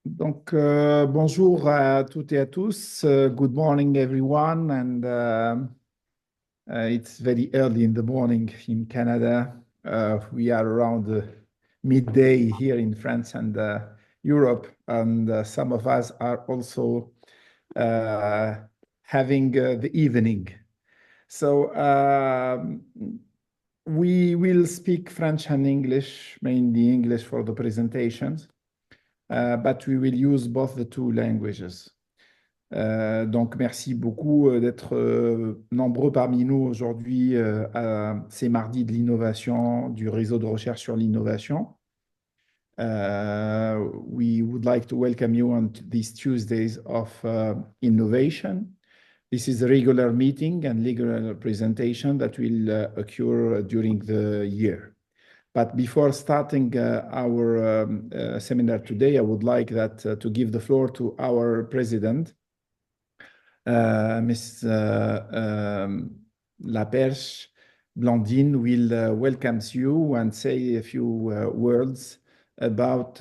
Bonjour à toutes et à tous. Good morning, everyone. It's very early in the morning in Canada. We are around midday here in France and Europe, and some of us are also uh, having the evening. We will speak French and English, mainly English for the presentations. But we will use both the two languages. Donc, merci beaucoup d'être nombreux parmi nous aujourd'hui. C'est mardi de l'innovation, du réseau de recherche sur l'innovation. We would like to welcome you on these Tuesdays of innovation. This is a regular meeting and regular presentation that will occur during the year. But before starting our seminar today, I would like to give the floor to our president, Ms. Laperche. Blandine will welcomes you and say a few words about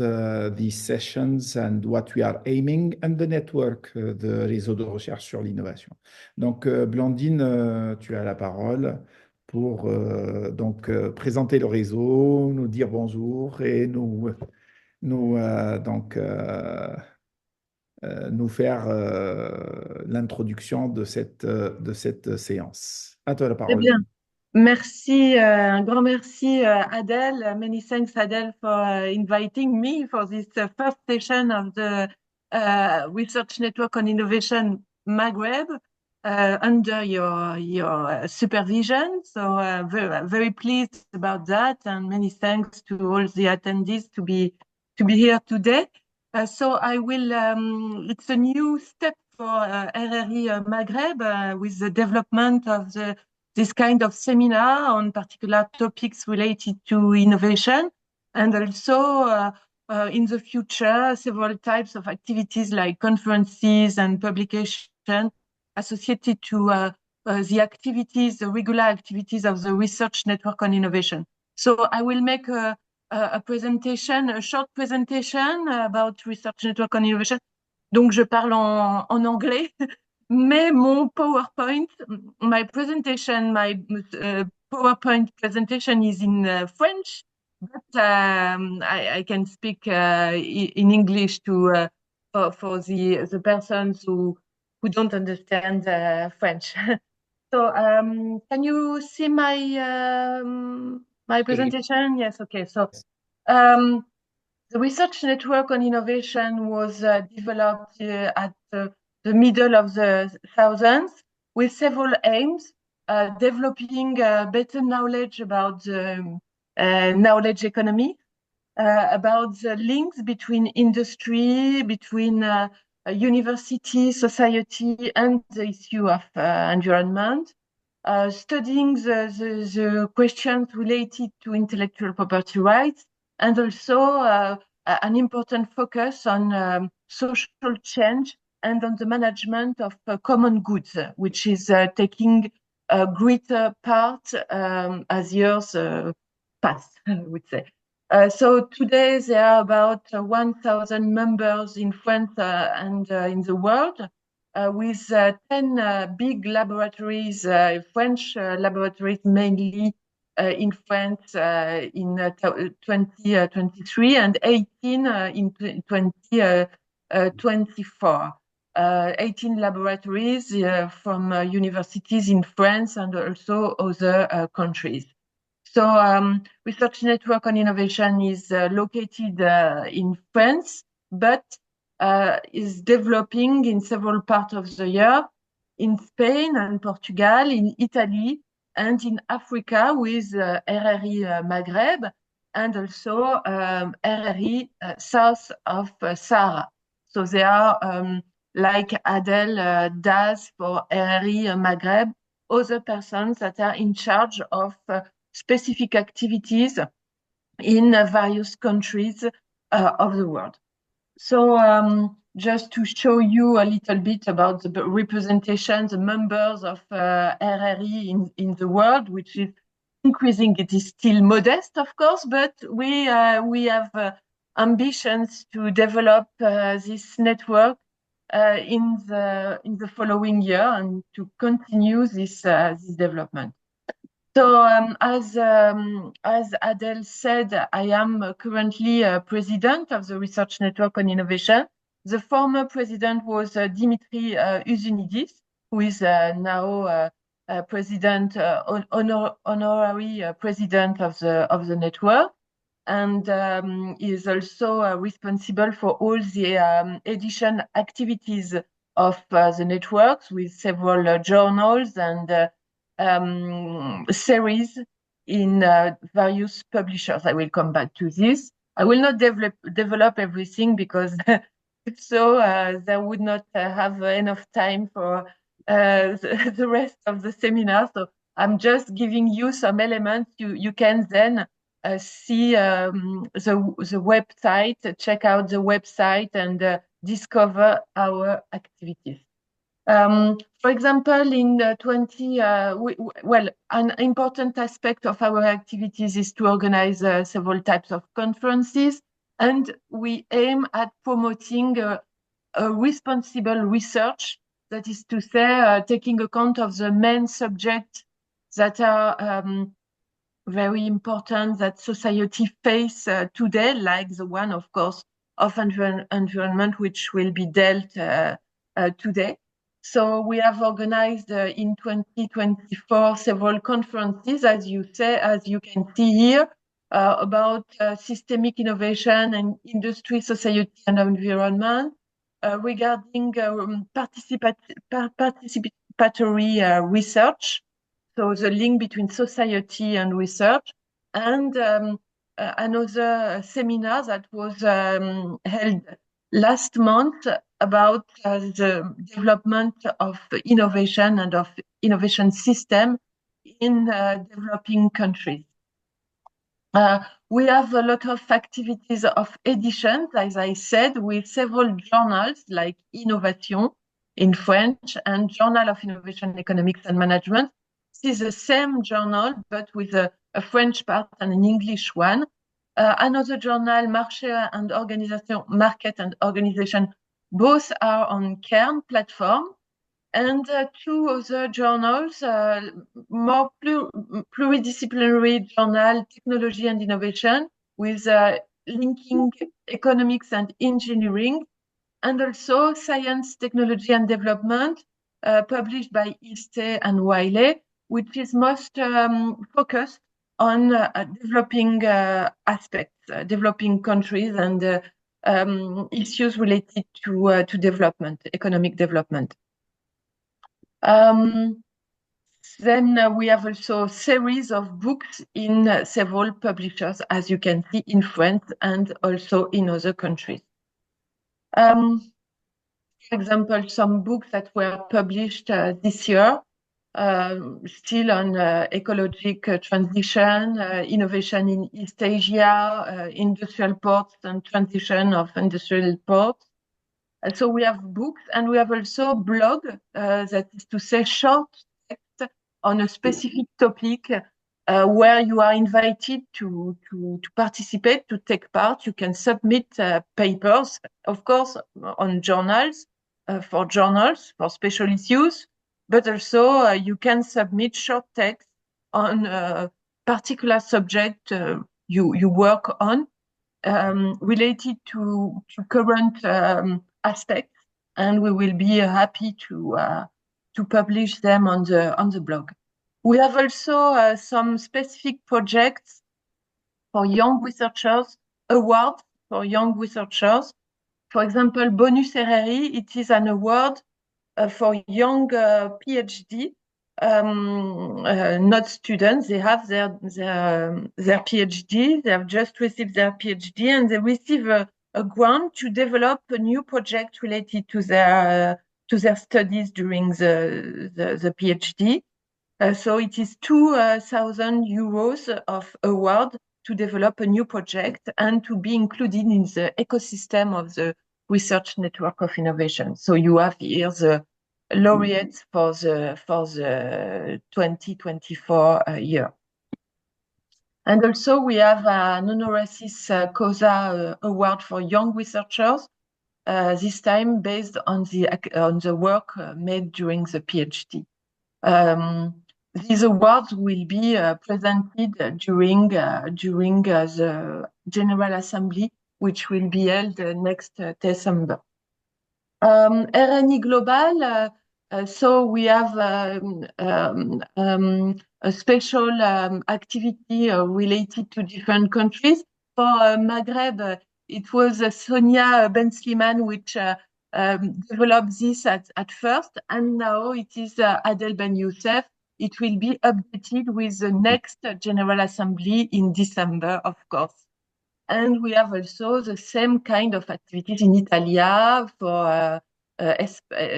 these sessions and what we are aiming and the network de réseau de recherche sur l'innovation. Donc, Blandine, tu as la parole pour présenter le réseau, nous dire bonjour et nous faire l'introduction de cette séance. À toi la Eh parole. bien, merci, un grand merci, Adel. Many thanks, Adel, for inviting me for this first session of the Research Network on Innovation Maghreb under your supervision. So very pleased about that, and many thanks to all the attendees to be here today. So I will. It's a new step for RRI Maghreb with the development of this kind of seminar on particular topics related to innovation, and also in the future, several types of activities like conferences and publication associated to the regular activities of the Research Network on Innovation. So I will make a short presentation about Research Network on Innovation. Donc, je parle en anglais. Mais mon PowerPoint, my PowerPoint presentation is in French, but I can speak in English to for the persons who don't understand French. So can you see my presentation? Yes. Okay. So the Research Network on Innovation was developed at the middle of the thousands with several aims, developing better knowledge about the knowledge economy, about the links between industry, between university, society, and the issue of environment, studying the questions related to intellectual property rights, and also an important focus on social change and on the management of common goods, which is taking a greater part as years pass, I would say. So today there are about 1,000 members in France and in the world, with 10 big laboratories, French laboratories mainly in France in 2023 and 18 in 2024. 18 laboratories from universities in France and also other countries. So Research Network on Innovation is located in France, but is developing in several parts of the year, in Spain and Portugal, in Italy, and in Africa with RRI Maghreb, and also RRI south of Sahara. So they are, like Adel does for RRI Maghreb, other persons that are in charge of specific activities in various countries of the world. So just to show you a little bit about the representation, the members of RRI in the world, which is increasing. It is still modest, of course, but we have ambitions to develop this network in the following year and to continue this development. So as Adel said, I am currently president of the Research Network on Innovation. The former president was Dimitri Uzunidis, who is now president, honorary president of the network, and is also responsible for all the edition activities of the networks with several journals and series in various publishers. I will come back to this. I will not develop everything because if so, there would not have enough time for the rest of the seminar. So I'm just giving you some elements. You can then see the website, check out the website and discover our activities. For example, in 20, well, an important aspect of our activities is to organize several types of conferences, and we aim at promoting a responsible research, that is to say, taking account of the main subjects that are very important that society face today, like the one, of course, of environment, which will be dealt today. So we have organized in 2024 several conferences, as you can see here, about systemic innovation and industry, society, and environment, regarding participatory research, so the link between society and research, and another seminar that was held last month about the development of innovation and of innovation system in developing countries. We have a lot of activities of editions, as I said, with several journals like Innovation in French and Journal of Innovation, Economics and Management. This is the same journal, but with a French part and an English one. Another journal, Marché and Organisation, Market and Organization, both are on Cairn platform. And two other journals, more pluridisciplinary journal, Technology and Innovation, with linking economics and engineering, and also Science, Technology and Development, published by ISTE and Wiley, which is most focused on developing aspects, developing countries and issues related to development, economic development. Then we have also a series of books in several publishers, as you can see, in France and also in other countries. For example, some books that were published this year, still on ecologic transition, innovation in East Asia, industrial ports and transition of industrial ports. So we have books, and we have also blog, that is to say short text on a specific topic, where you are invited to participate, to take part. You can submit papers, of course, on journals, for special issues, but also you can submit short text on a particular subject you work on, related to current aspects, and we will be happy to publish them on the blog. We have also some specific projects for young researchers, awards for young researchers. For example, Bonus RRI, it is an award for young PhD, not students. They have their PhD. They have just received their PhD, and they receive a grant to develop a new project related to their studies during the PhD. So it is 2,000 euros of award to develop a new project and to be included in the ecosystem of the Research Network of Innovation. So you have here the laureates for the 2024 year. And also we have an honoris causa award for young researchers, this time based on the work made during the PhD. These awards will be presented during the General Assembly, which will be held next December. RNE Global, so we have a special activity related to different countries. For Maghreb, it was Sonia Ben Sliman which developed this at first, and now it is Adel Ben Youssef. It will be updated with the next General Assembly in December, of course. And we have also the same kind of activities in Italia for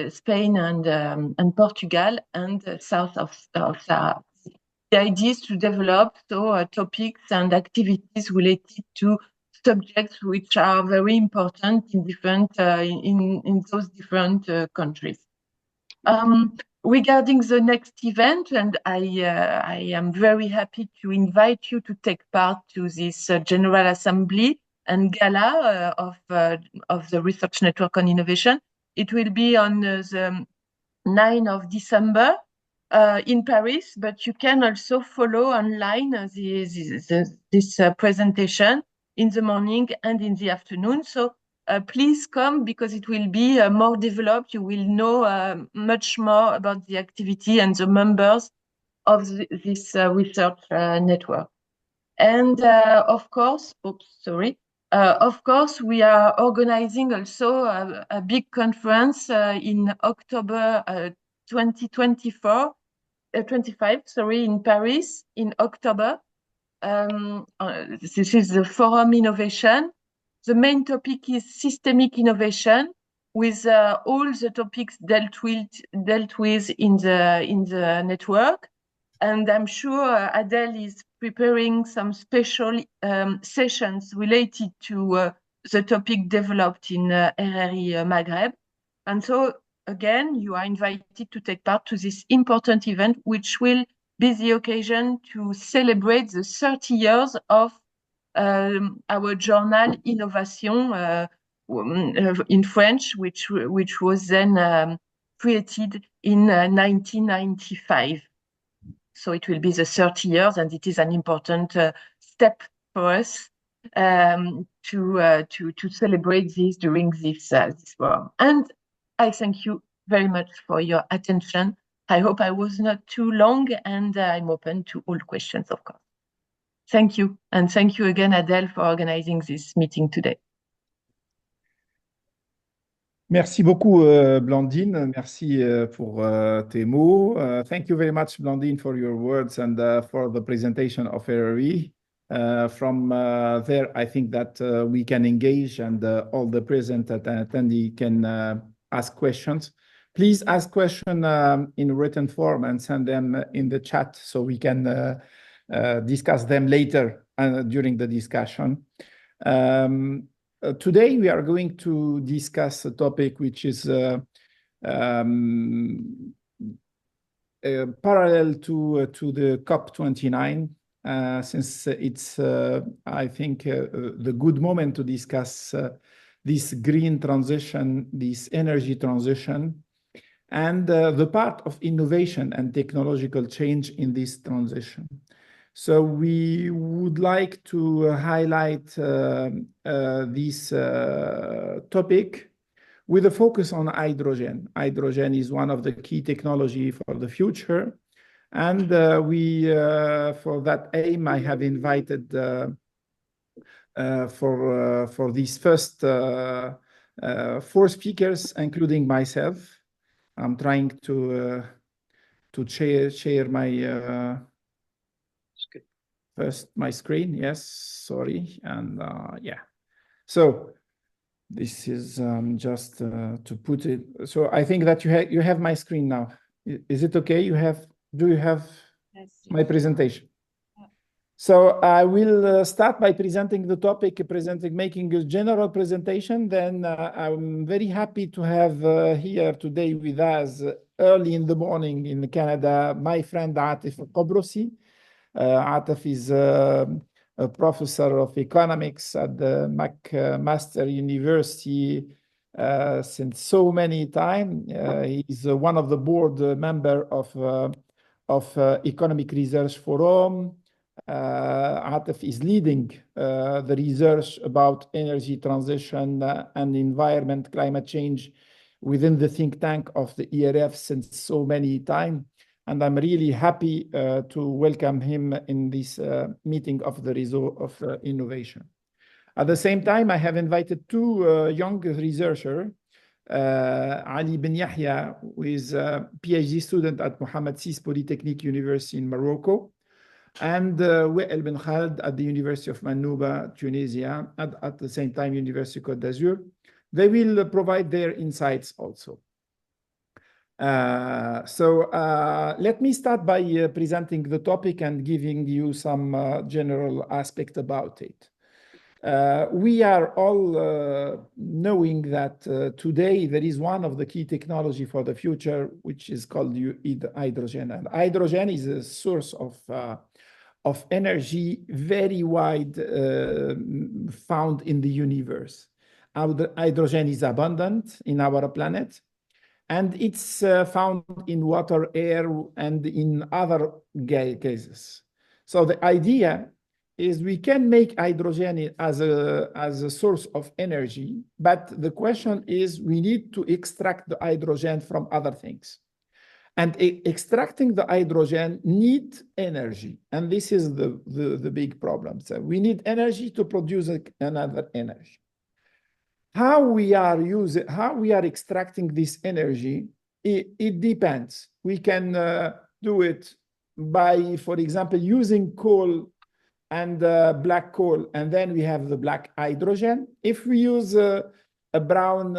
Spain and Portugal and south of Sahara. The idea is to develop topics and activities related to subjects which are very important in different in those different countries. Regarding the next event, and I am very happy to invite you to take part to this General Assembly and Gala of the Research Network on Innovation. It will be on the 9th of December in Paris, but you can also follow online this presentation in the morning and in the afternoon. So please come, because it will be more developed. You will know much more about the activity and the members of this research network. And of course, of course, we are organizing also a big conference in October 2024, 25, in Paris in October. This is the Forum Innovation. The main topic is systemic innovation, with all the topics dealt with in the network. And I'm sure Adel is preparing some special sessions related to the topic developed in RRI Maghreb. And so, again, you are invited to take part to this important event, which will be the occasion to celebrate the 30 years of our journal Innovation in French, which was then created in 1995. So it will be the 30 years, and it is an important step for us to celebrate this during this forum. And I thank you very much for your attention. I hope I was not too long, and I'm open to all questions, of course. Thank you. And thank you again, Adel, for organizing this meeting today. Merci beaucoup, Blandine. Merci pour tes mots. Thank you very much, Blandine, for your words and for the presentation of RRE. From there, I think that we can engage, and all the present attendee can ask questions. Please ask questions in written form and send them in the chat so we can discuss them later during the discussion. Today, we are going to discuss a topic which is parallel to the COP29, since it's, I think, the good moment to discuss this green transition, this energy transition, and the part of innovation and technological change in this transition. So we would like to highlight this topic with a focus on hydrogen. Hydrogen is one of the key technology for the future. And for that aim, I have invited for these first 4 speakers, including myself. I'm trying to share my first my screen. Yes, sorry, and yeah. So this is just to put it. So I think that you have my screen now. Is it okay? Do you have my presentation? So I will start by presenting the topic, making a general presentation. Then I'm very happy to have here today with us early in the morning in Canada, my friend Atif Qobrosi. Atef is a professor of economics at the McMaster University since so many time. He's one of the board member of Economic Research Forum. Atef is leading the research about energy transition and environment, climate change within the think tank of the ERF since so many time. And I'm really happy to welcome him in this meeting of the Réseau of Innovation. At the same time, I have invited two young researchers, Ali Ben Yahya, who is a PhD student at Mohammed VI Polytechnic University in Morocco, and Adel Ben Khaled at the University of Manouba, Tunisia, and at the same time, University Côte d'Azur. They will provide their insights also. Let me start by presenting the topic and giving you some general aspect about it. We are all knowing that today there is one of the key technology for the future, which is called hydrogen. And hydrogen is a source of energy very wide found in the universe. Hydrogen is abundant in our planet, and it's found in water, air, and in other gases. So the idea is we can make hydrogen as a source of energy, but the question is we need to extract the hydrogen from other things. And extracting the hydrogen needs energy, and this is the big problem. So we need energy to produce another energy. How we are extracting this energy, it depends. We can do it by, for example, using coal and black coal, and then we have the black hydrogen. If we use a brown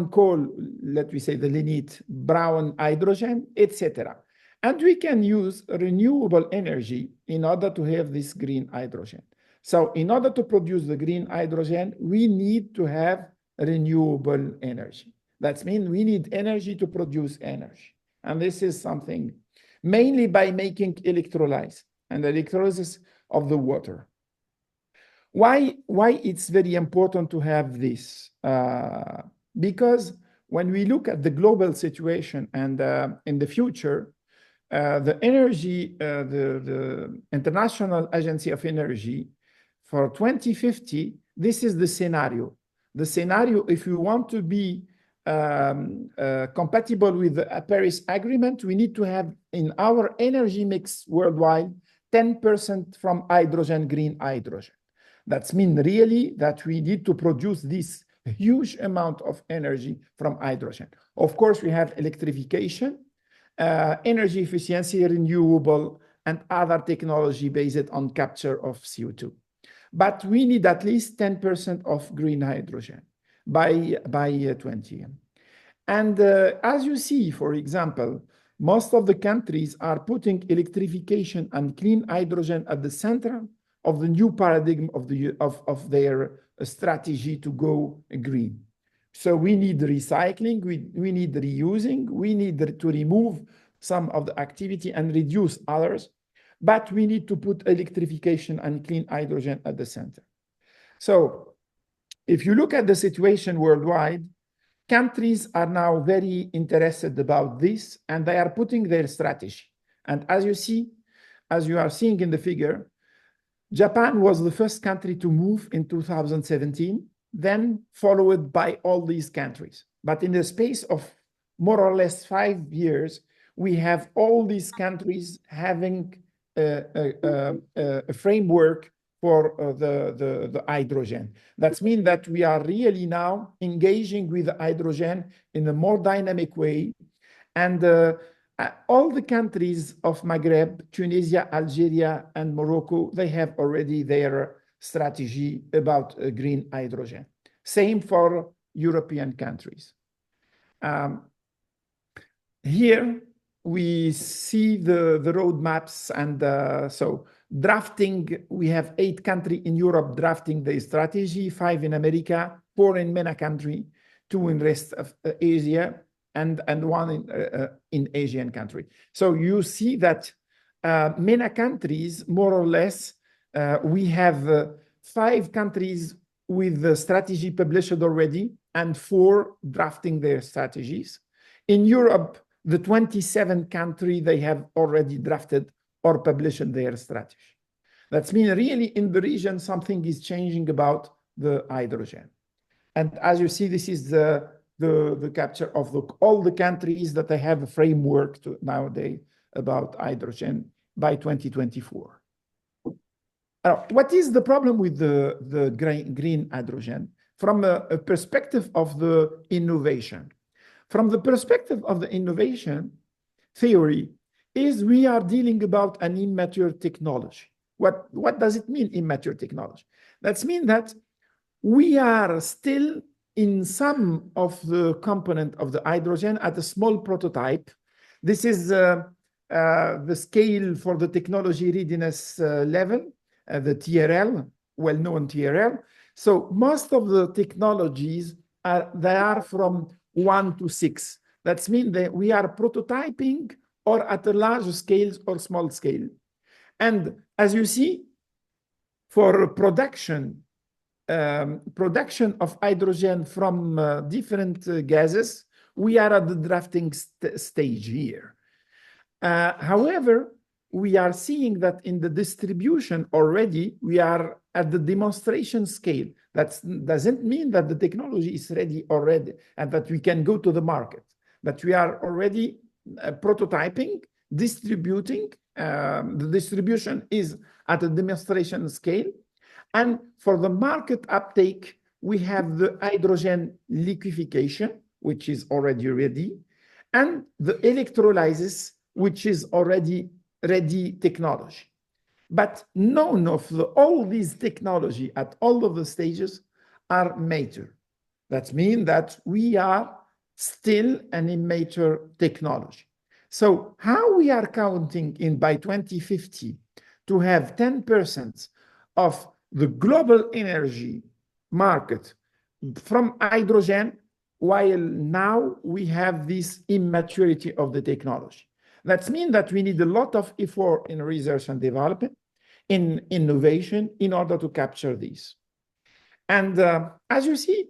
coal, let me say the lignite, brown hydrogen, etc. And we can use renewable energy in order to have this green hydrogen. So in order to produce the green hydrogen, we need to have renewable energy. That means we need energy to produce energy. And this is something mainly by making electrolysis and electrolysis of the water. Why it's very important to have this? Because when we look at the global situation and in the future, the energy, the International Agency of Energy, for 2050, this is the scenario. The scenario, if we want to be compatible with the Paris Agreement, we need to have in our energy mix worldwide 10% from hydrogen, green hydrogen. That means really that we need to produce this huge amount of energy from hydrogen. Of course, we have electrification, energy efficiency, renewable, and other technology based on capture of CO2. But we need at least 10% of green hydrogen by 20. And as you see, for example, most of the countries are putting electrification and clean hydrogen at the center of the new paradigm of their strategy to go green. So we need recycling, we need reusing, we need to remove some of the activity and reduce others. But we need to put electrification and clean hydrogen at the center. So if you look at the situation worldwide, countries are now very interested about this, and they are putting their strategy. And as you are seeing in the figure, Japan was the first country to move in 2017, then followed by all these countries. But in the space of more or less 5 years, we have all these countries having a framework for the hydrogen. That means that we are really now engaging with hydrogen in a more dynamic way. And all the countries of Maghreb, Tunisia, Algeria, and Morocco, they have already their strategy about green hydrogen. Same for European countries. Here, we see the roadmaps, and so drafting, we have 8 countries in Europe drafting the strategy, 5 in America, 4 in MENA country, 2 in rest of Asia, and 1 in Asian country. So you see that MENA countries, more or less, we have 5 countries with the strategy published already and 4 drafting their strategies. In Europe, the 27 country, they have already drafted or published their strategy. That means really in the region, something is changing about the hydrogen. And as you see, this is the capture of all the countries that they have a framework to nowadays about hydrogen by 2024. What is the problem with the green hydrogen? From a perspective of the innovation. From the perspective of the innovation theory is we are dealing about an immature technology. What does it mean, immature technology? That means that we are still in some of the component of the hydrogen at a small prototype. This is the scale for the technology readiness level, the TRL, well-known TRL. So most of the technologies they are from 1 to 6. That means that we are prototyping or at a large scale or small scale. And as you see, for production of hydrogen from different gases, we are at the drafting stage here. However, we are seeing that in the distribution already, we are at the demonstration scale. That doesn't mean that the technology is ready already and that we can go to the market, but we are already prototyping, distributing. The distribution is at a demonstration scale. And for the market uptake, we have the hydrogen liquefaction, which is already ready, and the electrolysis, which is already ready technology. But none of all these technology at all of the stages are mature. That means that we are still an immature technology. So how we are counting in by 2050 to have 10% of the global energy market from hydrogen, while now we have this immaturity of the technology. That means that we need a lot of effort in research and development, in innovation, in order to capture these. And as you see,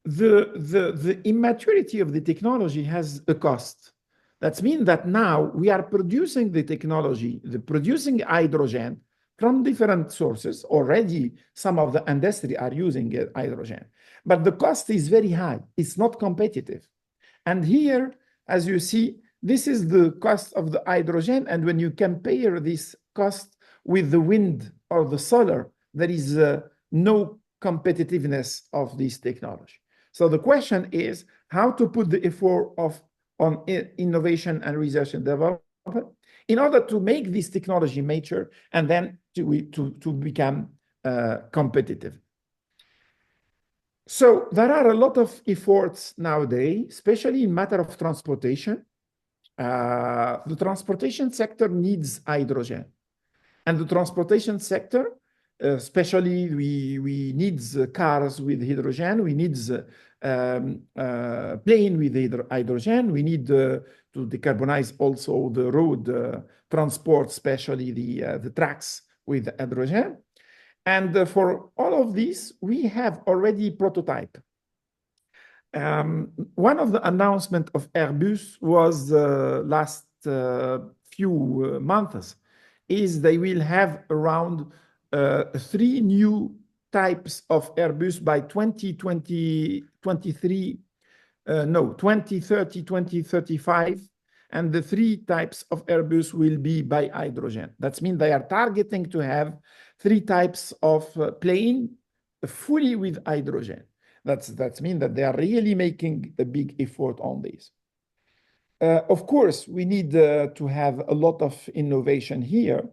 the immaturity of the technology has a cost. That means that now we are producing the technology, producing hydrogen from different sources. Already, some of the industry are using hydrogen, but the cost is very high. It's not competitive. And here, as you see, this is the cost of the hydrogen. And when you compare this cost with the wind or the solar, there is no competitiveness of this technology. So the question is how to put the effort on innovation and research and development in order to make this technology mature and then to become competitive. So there are a lot of efforts nowadays, especially in matter of transportation. The transportation sector needs hydrogen. And the transportation sector, especially we need cars with hydrogen, we need plane with hydrogen, we need to decarbonize also the road transport, especially the trucks with hydrogen. And for all of these, we have already prototype. One of the announcements of Airbus was last few months is they will have around 3 new types of Airbus by 2030, 2035. And the 3 types of Airbus will be by hydrogen. That means they are targeting to have 3 types of plane fully with hydrogen. That means that they are really making a big effort on this. Of course, we need to have a lot of innovation here.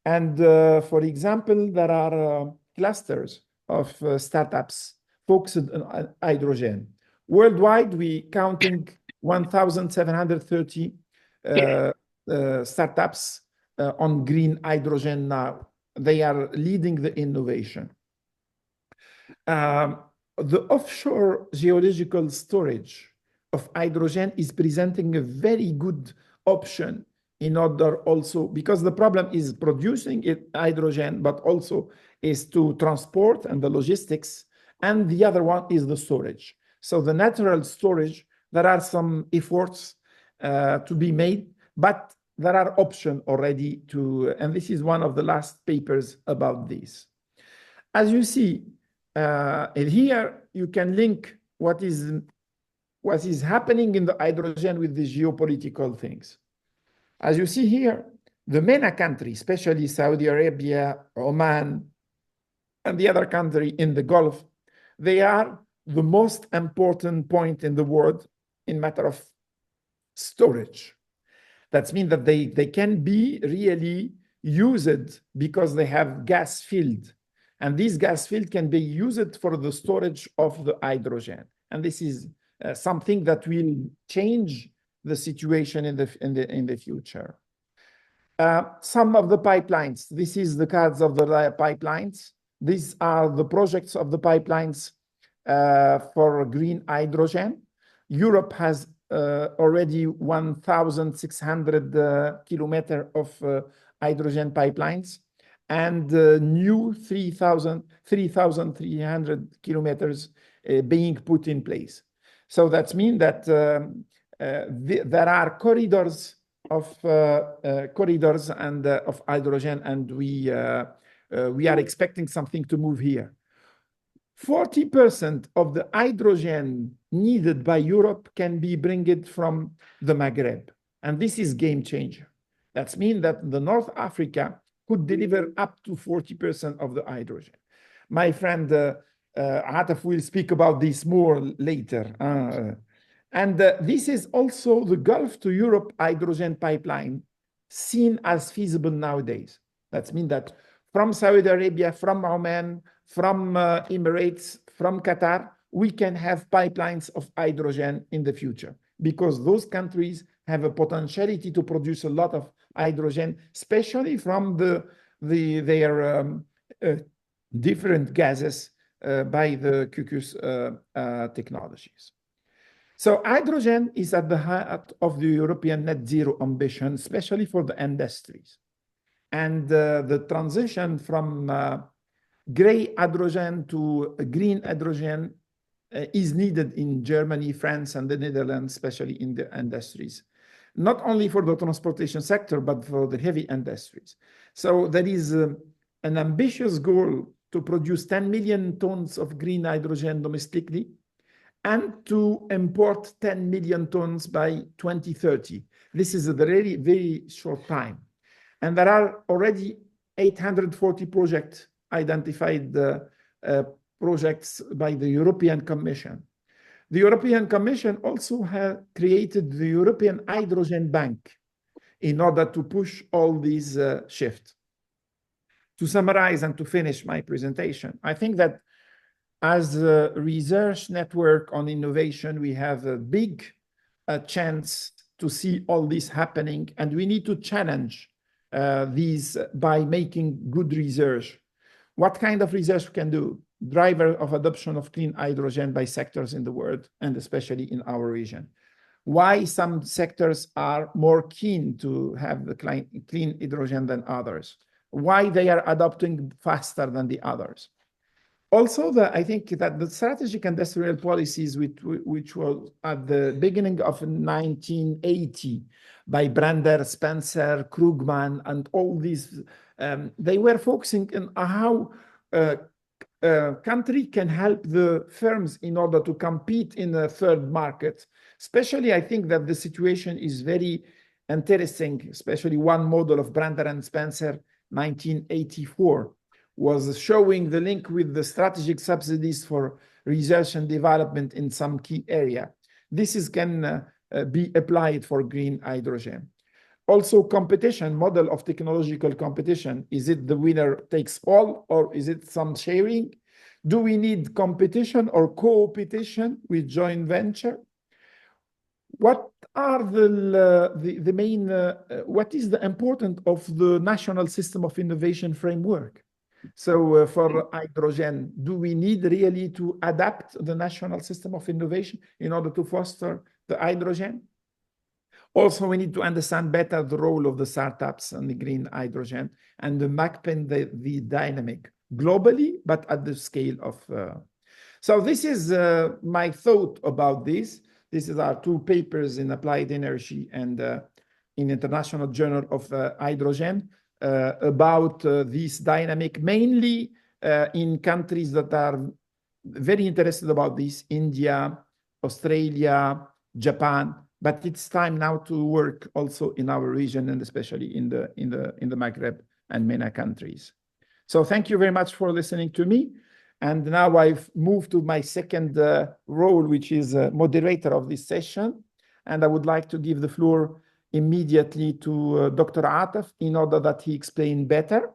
And for example, there are clusters of startups focused on hydrogen. Worldwide, we counting 1,730 startups on green hydrogen now. They are leading the innovation. The offshore geological storage of hydrogen is presenting a very good option in order also, because the problem is producing hydrogen, but also is to transport and the logistics, and the other one is the storage. So the natural storage, there are some efforts to be made, but there are options already to, and this is one of the last papers about this. As you see, here you can link what is happening in the hydrogen with the geopolitical things. As you see here, the MENA countries, especially Saudi Arabia, Oman, and the other country in the Gulf, they are the most important point in the world in matter of storage. That means that they can be really used because they have gas field. And this gas field can be used for the storage of the hydrogen. And this is something that will change the situation in the future. Some of the pipelines, this is the cards of the pipelines. These are the projects of the pipelines for green hydrogen. Europe has already 1,600 kilometers of hydrogen pipelines, and new 3,300 kilometers being put in place. So that means that there are corridors of hydrogen, and we are expecting something to move here. 40% of the hydrogen needed by Europe can be brought from the Maghreb, and this is game changer. That means that the North Africa could deliver up to 40% of the hydrogen. My friend Atef will speak about this more later. And this is also the Gulf to Europe hydrogen pipeline seen as feasible nowadays. That means that from Saudi Arabia, from Oman, from Emirates, from Qatar, we can have pipelines of hydrogen in the future, because those countries have a potentiality to produce a lot of hydrogen, especially from their different gases by the Cucus technologies. So hydrogen is at the heart of the European net zero ambition, especially for the industries. And the transition from gray hydrogen to green hydrogen is needed in Germany, France, and the Netherlands, especially in the industries. Not only for the transportation sector, but for the heavy industries. So there is an ambitious goal to produce 10 million tons of green hydrogen domestically, and to import 10 million tons by 2030. This is a very, very short time. And there are already 840 projects identified, projects by the European Commission. The European Commission also has created the European Hydrogen Bank in order to push all these shifts. To summarize and to finish my presentation, I think that as a research network on innovation, we have a big chance to see all this happening, and we need to challenge these by making good research. What kind of research we can do? Driver of adoption of clean hydrogen by sectors in the world, and especially in our region. Why some sectors are more keen to have the clean hydrogen than others? Why they are adopting faster than the others? Also, I think that the strategic industrial policies, which was at the beginning of 1980 by Brander, Spencer, Krugman, and all these, they were focusing on how a country can help the firms in order to compete in a third market. Especially, I think that the situation is very interesting, especially one model of Brander and Spencer, 1984. Was showing the link with the strategic subsidies for research and development in some key area. This can be applied for green hydrogen. Also, competition, model of technological competition. Is it the winner takes all, or is it some sharing? Do we need competition or co-opetition with joint venture? What are the main, what is the importance of the national system of innovation framework? So for hydrogen, do we need really to adapt the national system of innovation in order to foster the hydrogen? Also, we need to understand better the role of the startups on the green hydrogen and the mapping the dynamic globally, but at the scale of. So this is my thought about this. These are two papers in Applied Energy and in International Journal of Hydrogen about this dynamic, mainly in countries that are very interested about this: India, Australia, Japan. But it's time now to work also in our region, and especially in the Maghreb and MENA countries. So thank you very much for listening to me. And now I've moved to my second role, which is moderator of this session. And I would like to give the floor immediately to Dr. Atef in order that he explain better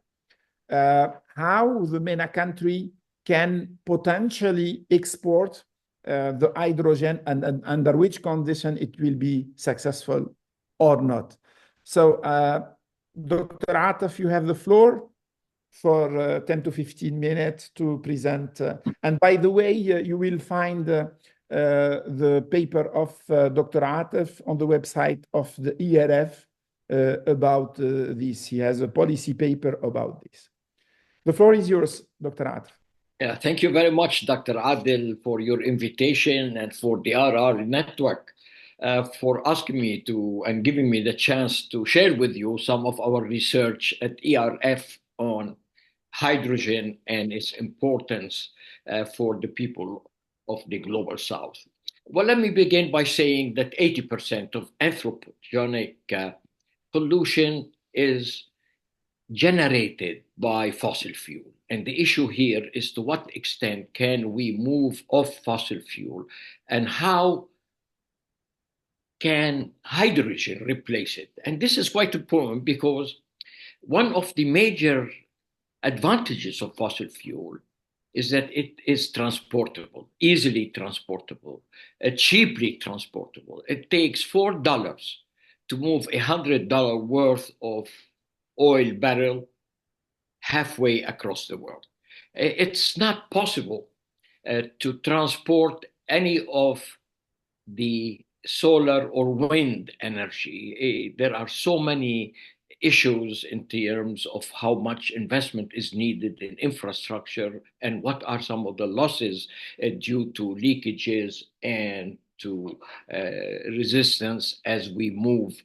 how the MENA country can potentially export the hydrogen and under which condition it will be successful or not. So Dr. Atef, you have the floor for 10 to 15 minutes to present. And by the way, you will find the paper of Dr. Atef on the website of the ERF about this. He has a policy paper about this. The floor is yours, Dr. Atef. Yeah, thank you very much, Dr. Adel, for your invitation and for the RR network for asking me to and giving me the chance to share with you some of our research at ERF on hydrogen and its importance for the people of the global south. Well, let me begin by saying that 80% of anthropogenic pollution is generated by fossil fuel. And the issue here is to what extent can we move off fossil fuel and how can hydrogen replace it? And this is quite important because one of the major advantages of fossil fuel is that it is transportable, easily transportable, cheaply transportable. It takes $4 to move $100 worth of oil barrel halfway across the world. It's not possible to transport any of the solar or wind energy. There are so many issues in terms of how much investment is needed in infrastructure and what are some of the losses due to leakages and to resistance as we move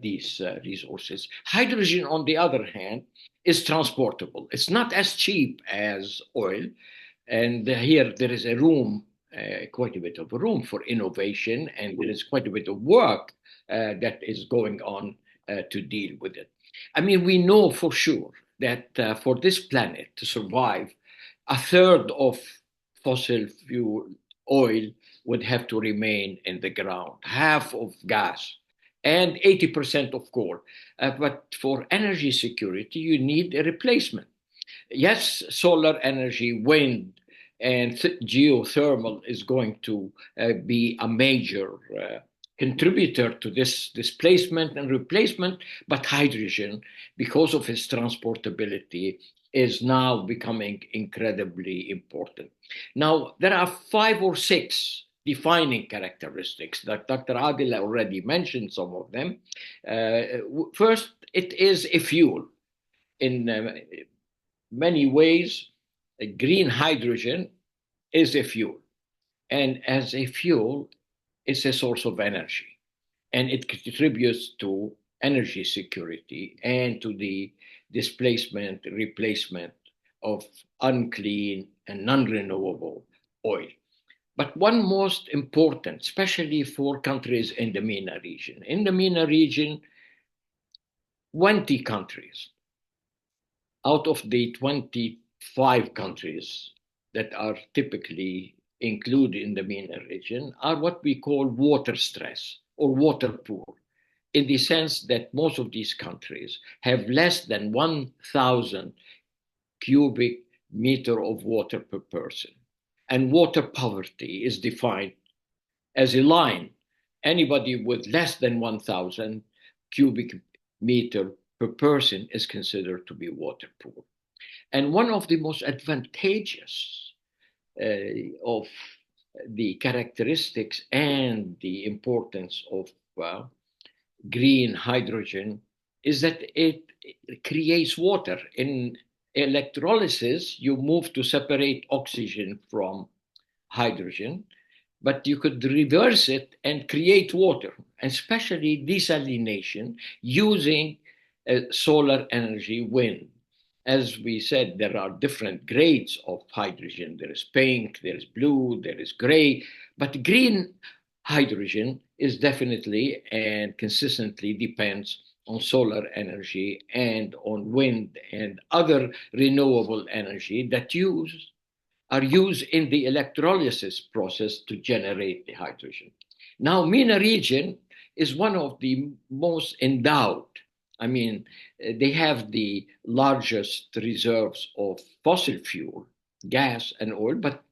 these resources. Hydrogen, on the other hand, is transportable. It's not as cheap as oil. And here there is a room, quite a bit of room for innovation, and there is quite a bit of work that is going on to deal with it. I mean, we know for sure that for this planet to survive, a third of fossil fuel oil would have to remain in the ground, half of gas, and 80% of coal. But for energy security, you need a replacement. Yes, solar energy, wind, and geothermal is going to be a major contributor to this displacement and replacement, but hydrogen, because of its transportability, is now becoming incredibly important. Now, there are 5 or 6 defining characteristics that Dr. Adel already mentioned some of them. First, it is a fuel. In many ways, green hydrogen is a fuel. And as a fuel, it's a source of energy. And it contributes to energy security and to the displacement, replacement of unclean and non-renewable oil. But one most important, especially for countries in the MENA region. In the MENA region, 20 countries out of the 25 countries that are typically included in the MENA region are what we call water stress or water poor, in the sense that most of these countries have less than 1,000 cubic meter of water per person. And water poverty is defined as a line. Anybody with less than 1,000 cubic meter per person is considered to be water poor. And one of the most advantageous of the characteristics and the importance of green hydrogen is that it creates water. In electrolysis, you move to separate oxygen from hydrogen, but you could reverse it and create water, especially desalination using solar energy, wind. As we said, there are different grades of hydrogen. There is pink, there is blue, there is gray, but green hydrogen is definitely and consistently depends on solar energy and on wind and other renewable energy that are used in the electrolysis process to generate the hydrogen. Now, MENA region is one of the most endowed. I mean, they have the largest reserves of fossil fuel, gas and oil, but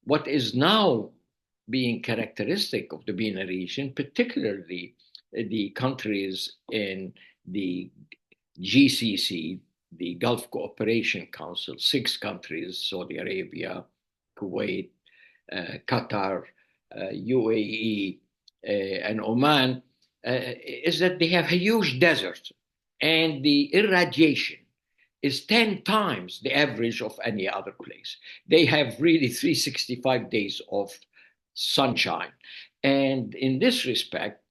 what is now being characteristic of the MENA region, particularly the countries in the GCC, the Gulf Cooperation Council, 6 countries, Saudi Arabia, Kuwait, Qatar, UAE, and Oman, is that they have a huge desert, and the irradiation is 10 times the average of any other place. They have really 365 days of sunshine. And in this respect,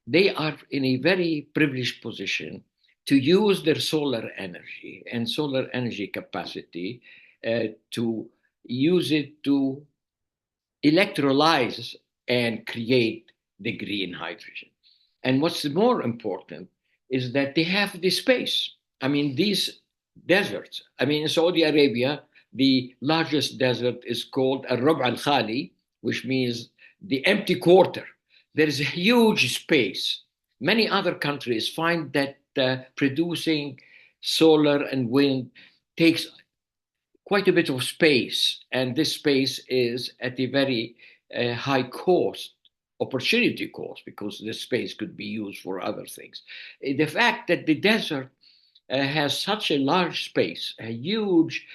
they are in a very privileged position to use their solar energy and solar energy capacity to use it to electrolyze and create the green hydrogen. And what's more important is that they have the space. I mean, these deserts, I mean, in Saudi Arabia, the largest desert is called Al-Rab' al-Khali, which means the empty quarter. There is a huge space. Many other countries find that producing solar and wind takes quite a bit of space, and this space is at a very high cost, opportunity cost, because the space could be used for other things. The fact that the desert has such a large space, a huge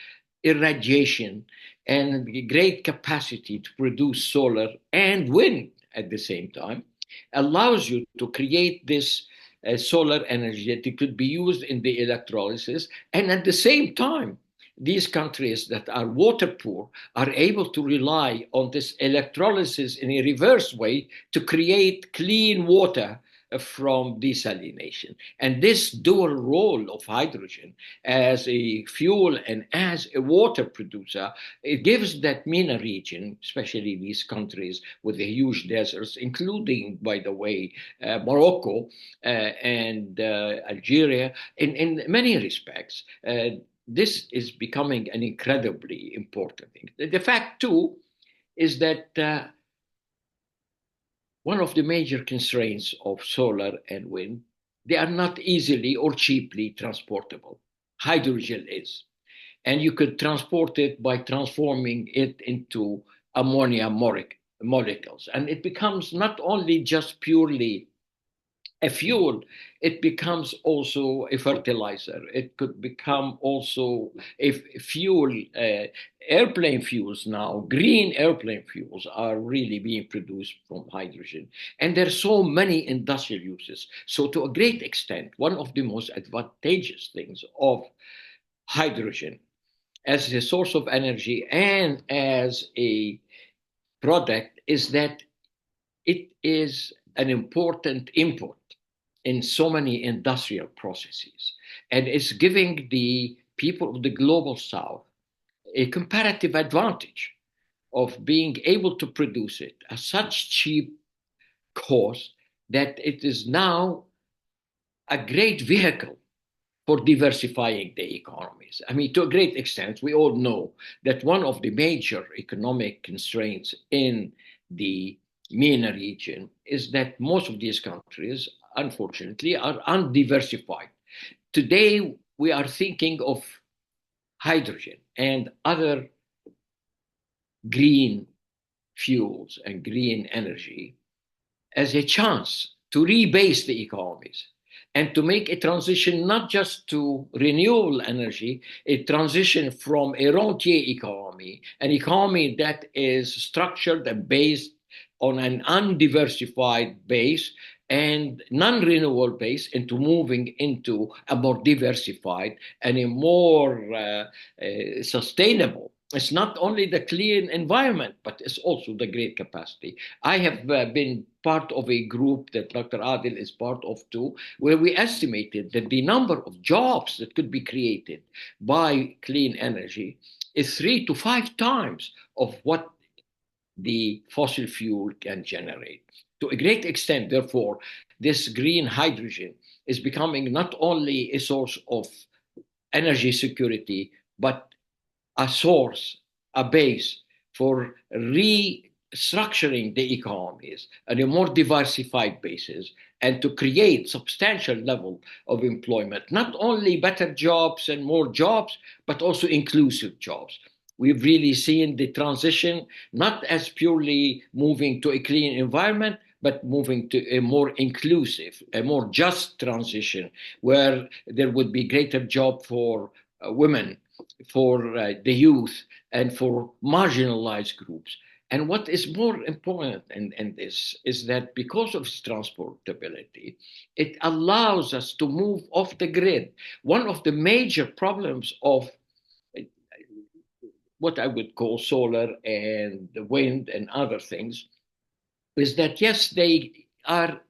irradiation, and great capacity to produce solar and wind at the same time, allows you to create this solar energy that could be used in the electrolysis, and at the same time, these countries that are water poor are able to rely on this electrolysis in a reverse way to create clean water from desalination. And this dual role of hydrogen as a fuel and as a water producer, it gives that MENA region, especially these countries with the huge deserts, including, by the way, Morocco and Algeria, in many respects, this is becoming an incredibly important thing. The fact, too, is that one of the major constraints of solar and wind, they are not easily or cheaply transportable. Hydrogen is. And you could transport it by transforming it into ammonia molecules. And it becomes not only just purely a fuel, it becomes also a fertilizer. It could become also a fuel. Airplane fuels now, green airplane fuels are really being produced from hydrogen. And there are so many industrial uses. So to a great extent, one of the most advantageous things of hydrogen as a source of energy and as a product is that it is an important input in so many industrial processes, and it's giving the people of the global south a comparative advantage of being able to produce it at such cheap cost that it is now a great vehicle for diversifying the economies. I mean, to a great extent, we all know that one of the major economic constraints in the MENA region is that most of these countries, unfortunately, are undiversified. Today, we are thinking of hydrogen and other green fuels and green energy as a chance to rebase the economies and to make a transition not just to renewable energy, a transition from a rentier economy, an economy that is structured and based on an undiversified base and non-renewable base into moving into a more diversified and a more sustainable. It's not only the clean environment, but it's also the great capacity. I have been part of a group that Dr. Adel is part of too, where we estimated that the number of jobs that could be created by clean energy is 3 to 5 times of what the fossil fuel can generate. To a great extent, therefore, this green hydrogen is becoming not only a source of energy security, but a source, a base for restructuring the economies on a more diversified basis and to create substantial level of employment, not only better jobs and more jobs, but also inclusive jobs. We've really seen the transition, not as purely moving to a clean environment, but moving to a more inclusive, a more just transition, where there would be greater job for women, for the youth, and for marginalized groups. And what is more important in this is that because of its transportability, it allows us to move off the grid. One of the major problems of what I would call solar and the wind and other things is that, yes, they are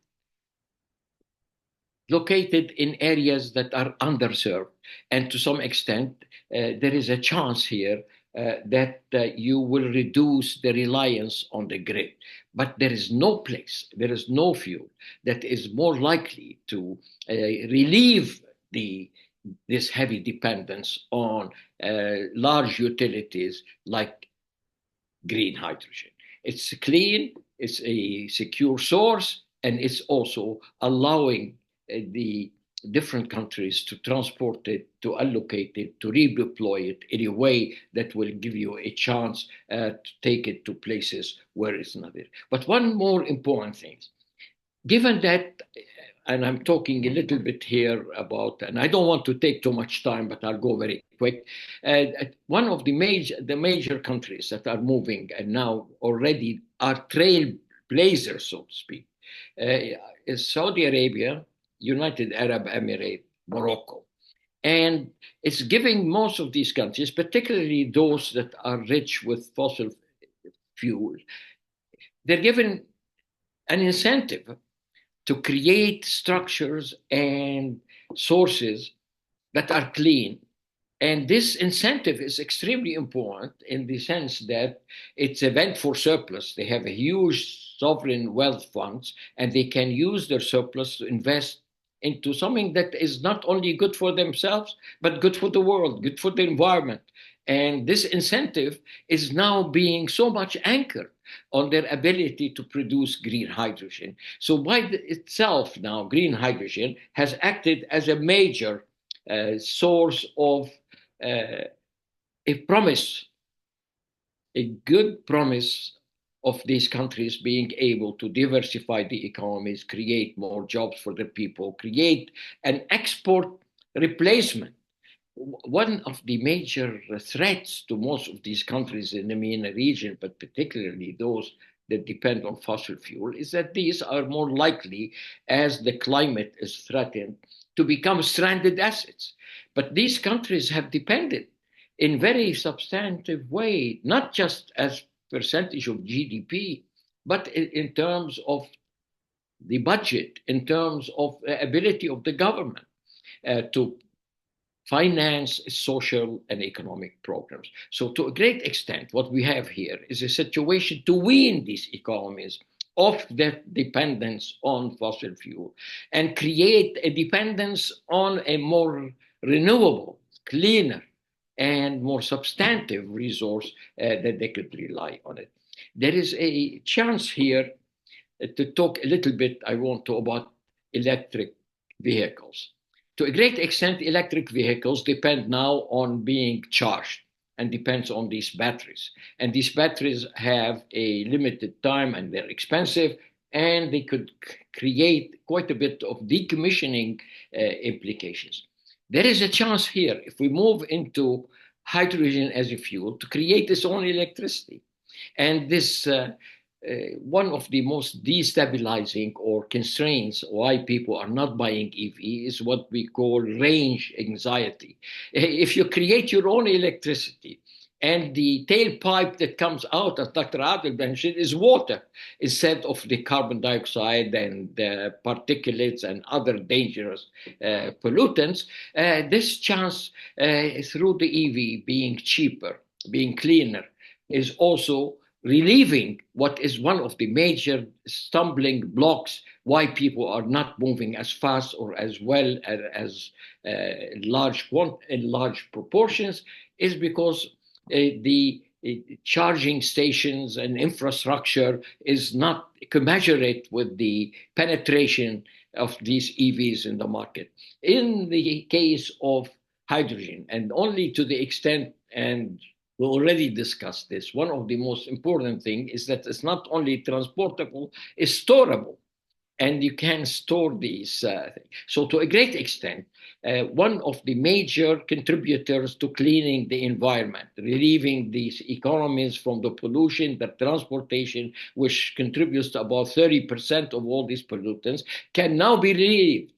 located in areas that are underserved. And to some extent, there is a chance here that you will reduce the reliance on the grid. But there is no place, there is no fuel that is more likely to relieve this heavy dependence on large utilities like green hydrogen. It's clean, it's a secure source, and it's also allowing the different countries to transport it, to allocate it, to redeploy it in a way that will give you a chance to take it to places where it's needed. But one more important thing, given that, and I'm talking a little bit here about, and I don't want to take too much time, but I'll go very quick. One of the major countries that are moving and now already are trailblazers, so to speak, is Saudi Arabia, United Arab Emirates, Morocco. And it's giving most of these countries, particularly those that are rich with fossil fuel, they're given an incentive to create structures and sources that are clean. And this incentive is extremely important in the sense that it's a vent for surplus. They have a huge sovereign wealth funds, and they can use their surplus to invest into something that is not only good for themselves, but good for the world, good for the environment. And this incentive is now being so much anchored on their ability to produce green hydrogen. So by itself now, green hydrogen has acted as a major source of a promise, a good promise of these countries being able to diversify the economies, create more jobs for the people, create an export replacement. One of the major threats to most of these countries in the MENA region, but particularly those that depend on fossil fuel, is that these are more likely, as the climate is threatened, to become stranded assets. But these countries have depended in very substantive way, not just as percentage of GDP, but in terms of the budget, in terms of the ability of the government to finance social and economic programs. So to a great extent, what we have here is a situation to wean these economies off their dependence on fossil fuel and create a dependence on a more renewable, cleaner, and more substantive resource that they could rely on it. There is a chance here to talk a little bit, I want to, about electric vehicles. To a great extent, electric vehicles depend now on being charged and depends on these batteries. And these batteries have a limited time and they're expensive, and they could create quite a bit of decommissioning implications. There is a chance here, if we move into hydrogen as a fuel, to create its own electricity. And this one of the most destabilizing or constraints why people are not buying EV is what we call range anxiety. If you create your own electricity and the tailpipe that comes out, as Dr. Adel mentioned, is water instead of the carbon dioxide and particulates and other dangerous pollutants, this chance through the EV being cheaper, being cleaner, is also relieving what is one of the major stumbling blocks why people are not moving as fast or as well as in large proportions, is because the charging stations and infrastructure is not commensurate with the penetration of these EVs in the market. In the case of hydrogen, and only to the extent, and we already discussed this, one of the most important things is that it's not only transportable, it's storable. And you can store these things. So to a great extent, one of the major contributors to cleaning the environment, relieving these economies from the pollution, the transportation, which contributes to about 30% of all these pollutants, can now be relieved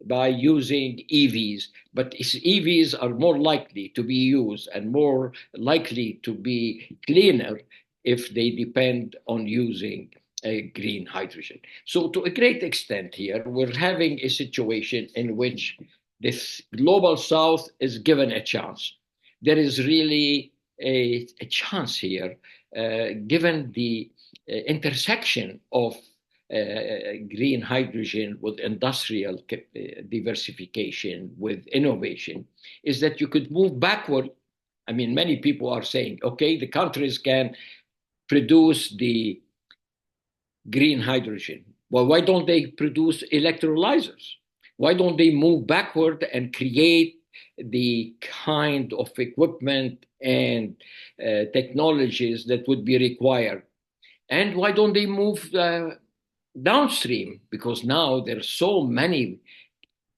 by using EVs. But EVs are more likely to be used and more likely to be cleaner if they depend on using green hydrogen. So to a great extent here, we're having a situation in which this global south is given a chance. There is really a chance here, given the intersection of green hydrogen with industrial diversification, with innovation, is that you could move backward. I mean, many people are saying, okay, the countries can produce the green hydrogen. Well, why don't they produce electrolyzers? Why don't they move backward and create the kind of equipment and technologies that would be required? And why don't they move downstream? Because now there's so many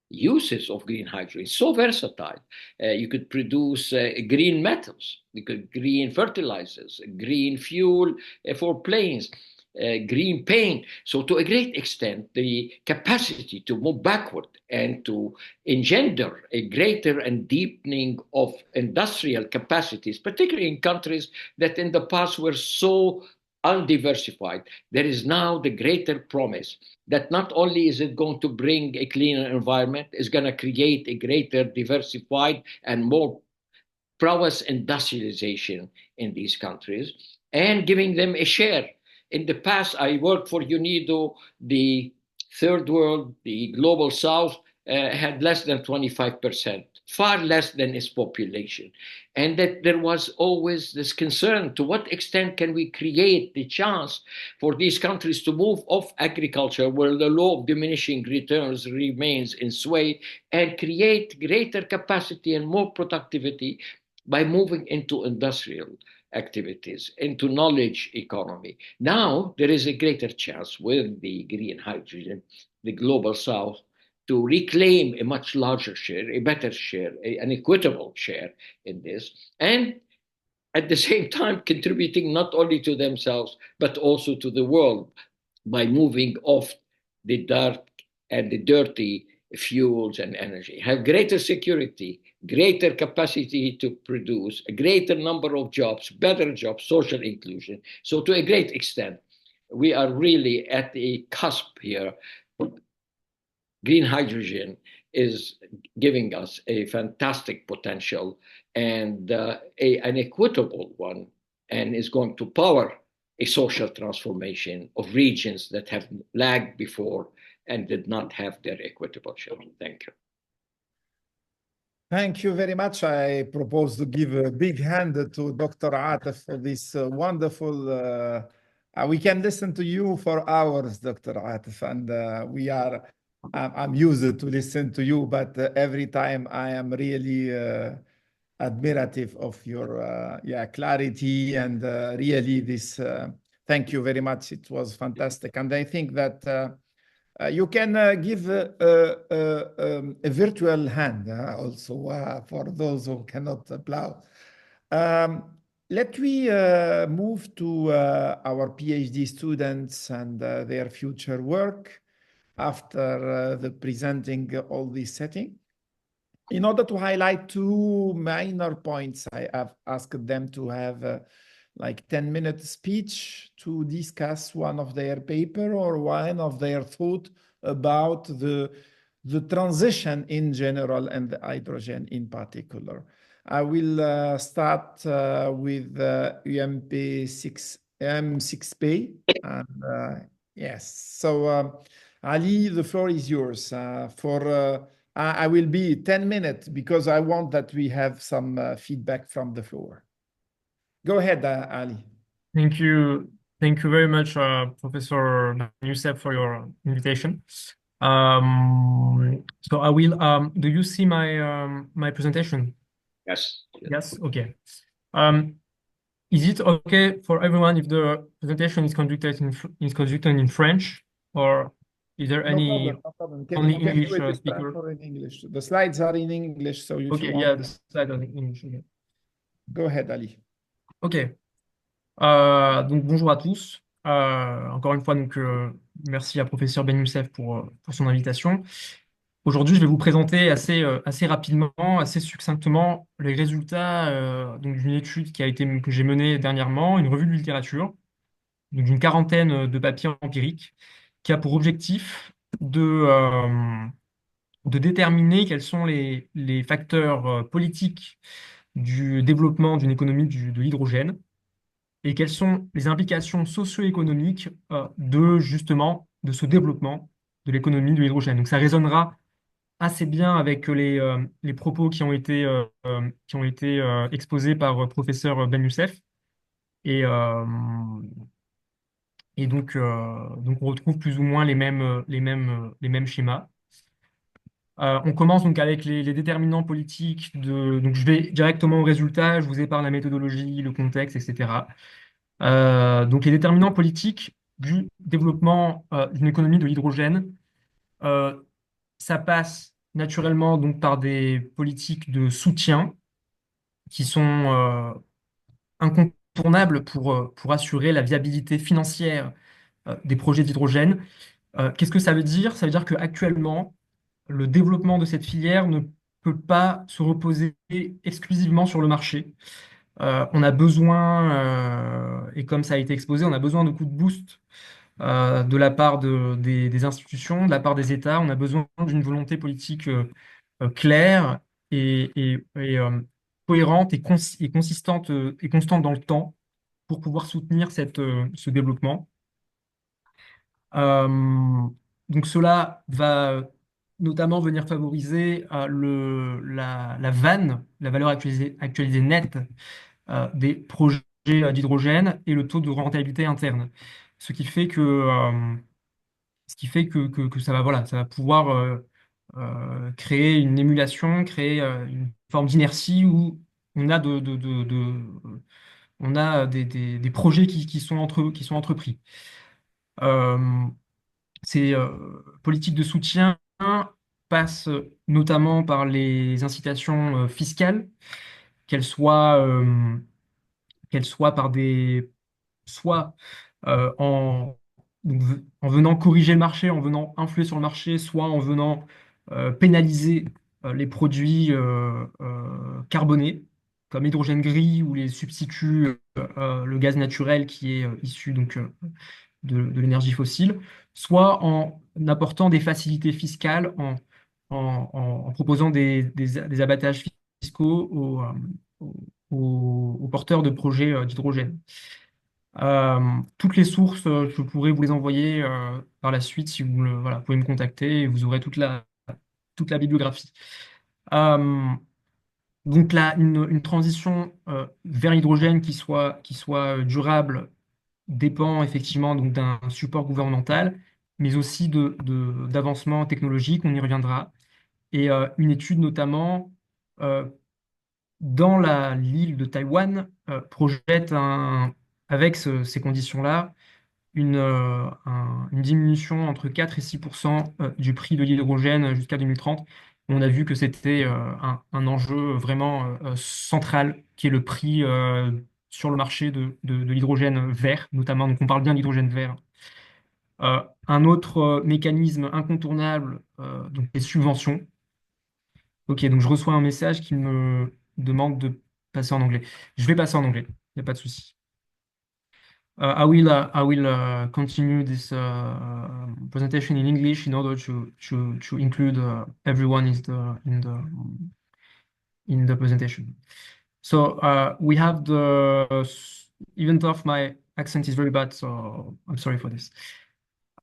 uses of green hydrogen. It's so versatile. You could produce green metals, you could green fertilizers, green fuel for planes, green paint. So to a great extent, the capacity to move backward and to engender a greater and deepening of industrial capacities, particularly in countries that in the past were so undiversified, there is now the greater promise that not only is it going to bring a cleaner environment, it's going to create a greater diversified and more prowess industrialization in these countries and giving them a share. In the past, I worked for UNIDO, the third world, the global south, had less than 25%, far less than its population. And that there was always this concern, to what extent can we create the chance for these countries to move off agriculture, where the law of diminishing returns remains in sway, and create greater capacity and more productivity by moving into industrial activities, into knowledge economy. Now, there is a greater chance with the green hydrogen, the global south, to reclaim a much larger share, a better share, an equitable share in this, and at the same time contributing not only to themselves, but also to the world by moving off the dark and the dirty fuels and energy, have greater security, greater capacity to produce, a greater number of jobs, better jobs, social inclusion. So to a great extent, we are really at the cusp here. Green hydrogen is giving us a fantastic potential and an equitable one, and is going to power a social transformation of regions that have lagged before and did not have their equitable share. Thank you. Thank you very much. I propose to give a big hand to Dr. Atef for this wonderful. We can listen to you for hours, Dr. Atef, and I'm used to listen to you, but every time I am really admirative of your clarity and really this. Thank you very much. It was fantastic, and I think that you can give a virtual hand also for those who cannot applaud. let me move to our PhD students and their future work after the presenting all this setting. In order to highlight two minor points, I have asked them to have like 10-minute speech to discuss one of their paper or one of their thought about the transition in general and the hydrogen in particular. I will start with UMP6, M6P. And yes, so Ali, the floor is yours. I will be 10 minutes because I want that we have some feedback from the floor. Go ahead, Ali. Thank you. Thank you very much, Professor Ben Youssef, for your invitation. So I will, do you see my presentation? Yes. Yes, okay. Is it okay for everyone if the presentation is conducted in French, or is there any No problem. only You can English do it speaker? in English. The slides are in English, so if Okay, you want. yeah, the slide are in English. Okay. Go ahead, Ali. Ok. Donc bonjour à tous. Encore une fois, donc merci à professeur Ben Youssef pour son invitation. Aujourd'hui, je vais vous présenter assez rapidement, assez succinctement les résultats donc d'une étude que j'ai menée dernièrement, une revue de littérature, donc d'une quarantaine de papiers empiriques, qui a pour objectif de déterminer quels sont les facteurs politiques du développement d'une économie de l'hydrogène et quelles sont les implications socio-économiques de ce développement de l'économie de l'hydrogène. Donc ça résonnera assez bien avec les propos qui ont été exposés par professeur Ben Youssef. Et, euh, donc on retrouve plus ou moins les mêmes schémas. On commence donc avec les déterminants politiques donc je vais directement au résultat, je vous épargne la méthodologie, le contexte, etc. Donc les déterminants politiques du développement d'une économie de l'hydrogène, ça passe naturellement donc par des politiques de soutien qui sont incontournables pour assurer la viabilité financière des projets d'hydrogène. Qu'est-ce que ça veut dire? Ça veut dire qu'actuellement, le développement de cette filière ne peut pas se reposer exclusivement sur le marché. On a besoin, et comme ça a été exposé, on a besoin de coups de boost de la part des institutions, de la part des États. On a besoin d'une volonté politique claire et cohérente et consistante et constante dans le temps pour pouvoir soutenir ce développement. Euh, donc cela va notamment venir favoriser la VAN, la valeur actualisée nette des projets d'hydrogène et le taux de rentabilité interne. Ce qui fait que ça va, voilà, ça va pouvoir créer une émulation, créer une forme d'inertie où on a, on a des projets qui sont entrepris. Euh, Ces politiques de soutien passent notamment par les incitations fiscales, qu'elles soient, qu'elles soient par soit en, donc, en venant corriger le marché, en venant influer sur le marché, soit en venant pénaliser les produits carbonés, comme l'hydrogène gris ou les substituts, le gaz naturel qui est issu donc, de l'énergie fossile, soit en apportant des facilités fiscales, en proposant des abattages fiscaux aux porteurs de projets d'hydrogène. Toutes les sources, je pourrais vous les envoyer par la suite si voilà, vous pouvez me contacter et vous aurez toute la bibliographie. Donc là, une transition vers l'hydrogène qui soit durable dépend effectivement donc d'un support gouvernemental, mais aussi d'avancements technologiques, on y reviendra. Et une étude notamment euh, dans l'île de Taïwan projette avec ces conditions-là une diminution entre 4 et 6 du prix de l'hydrogène jusqu'à 2030. On a vu que c'était un enjeu vraiment central, qui est le prix sur le marché de l'hydrogène vert, notamment. Donc, on parle bien d'hydrogène vert. Un autre mécanisme incontournable, donc les subventions. Ok, donc je reçois un message qui me demande de passer en anglais. Je vais passer en anglais, il n'y a pas de souci. I will continue this presentation in English in order to include everyone in the presentation. So we have even though my accent is very bad, so I'm sorry for this.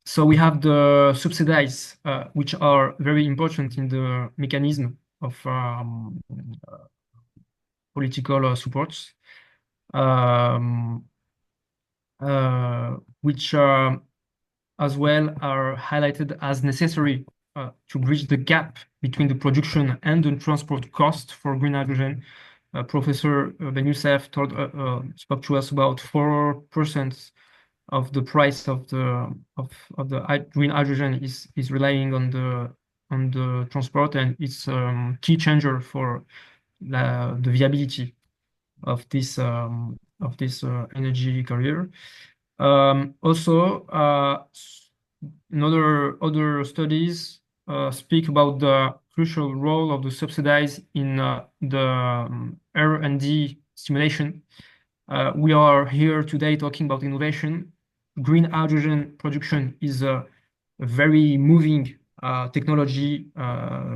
So we have the subsidies, which are very important in the mechanism of political supports, which as well are highlighted as necessary to bridge the gap between the production and the transport cost for green hydrogen. Professor Ben Youssef spoke to us about 4% of the price of the green hydrogen is relying on the transport, and it's key changer for the viability of this energy carrier. Also, other studies speak about the crucial role of the subsidies in the R&D stimulation. We are here today talking about innovation. Green hydrogen production is a very moving technology,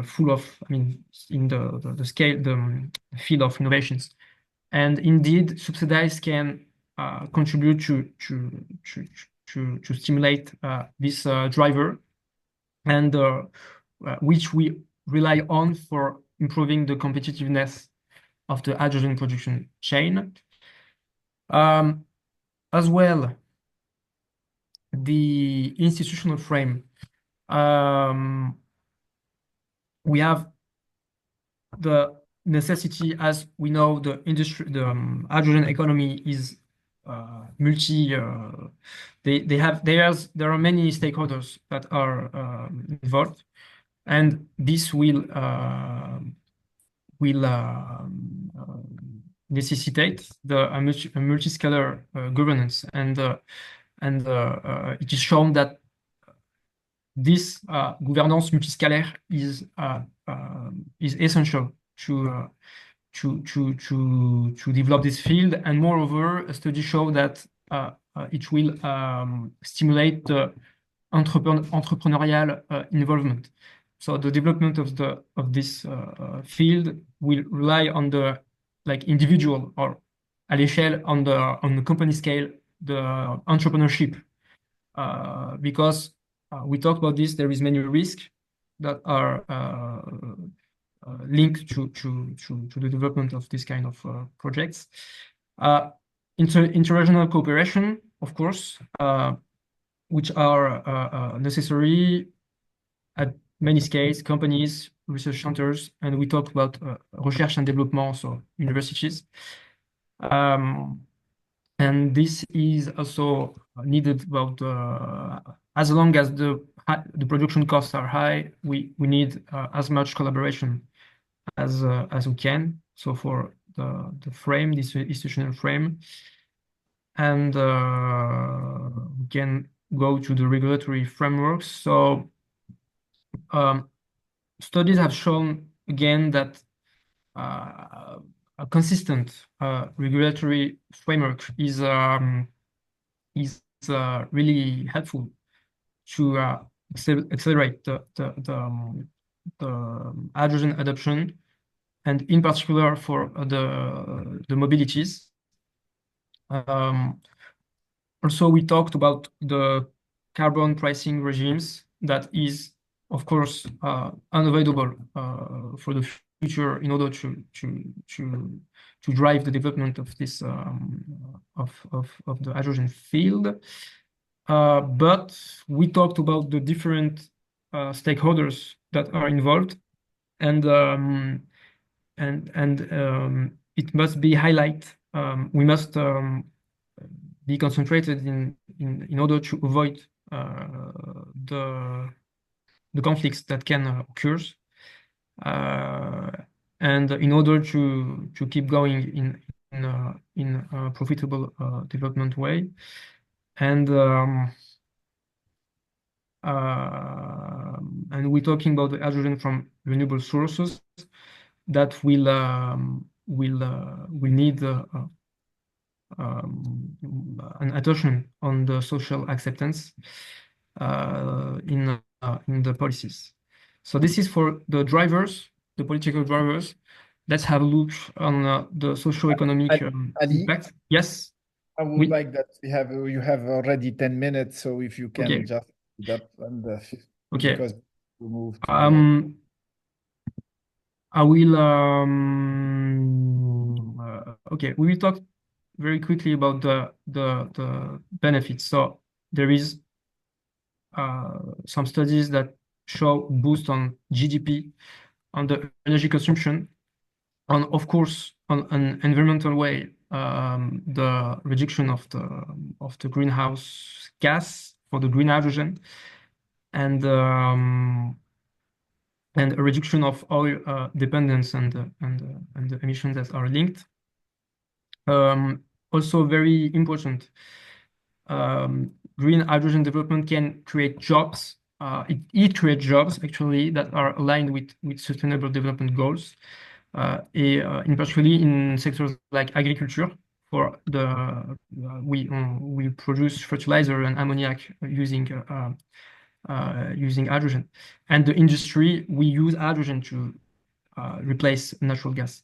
full of, in the scale, the field of innovations. And indeed, subsidies can contribute to stimulate this driver, and which we rely on for improving the competitiveness of the hydrogen production chain. As well, the institutional frame. We have the necessity, as we know, the hydrogen economy is multi. There are many stakeholders that are involved, and this will necessitate a multi-scalar governance, and it is shown that this governance multiscalaire is essential to develop this field. And moreover, a study showed that it will stimulate the entrepreneurial involvement. So the development of this field will rely on the individual, or à l'échelle, on the company scale, the entrepreneurship, because we talked about this. There is many risks that are linked to the development of this kind of projects. Interregional cooperation, of course, which are necessary at many scales, companies, research centers, and we talked about recherche and développement, so universities. And this is also needed about as long as the production costs are high, we need as much collaboration as we can. So for the frame, this institutional frame, and we can go to the regulatory frameworks. So studies have shown again that a consistent regulatory framework is really helpful to accelerate the hydrogen adoption, and in particular for the mobilities. Also, we talked about the carbon pricing regimes that is, of course, unavoidable for the future in order to drive the development of this of the hydrogen field. But we talked about the different stakeholders that are involved, and it must be highlighted. We must be concentrated in order to avoid the conflicts that can occur, and in order to keep going in a profitable development way. And we're talking about the hydrogen from renewable sources that will need an attention on the social acceptance in the policies. So this is for the drivers, the political drivers. Let's have a look on the socio-economic impact. Yes. I would like that you have already 10 minutes, so if you can just speed up and because we move to I will okay, we will talk very quickly about the benefits. So there is some studies that show boost on GDP, on the energy consumption, on, of course, on an environmental way, the reduction of the greenhouse gas for the green hydrogen, and a reduction of oil dependence and the emissions that are linked. Also very important, green hydrogen development can create jobs. It creates jobs actually that are aligned with sustainable development goals, in particularly in sectors like agriculture. For the we produce fertilizer and ammoniac using hydrogen, and the industry, we use hydrogen to replace natural gas,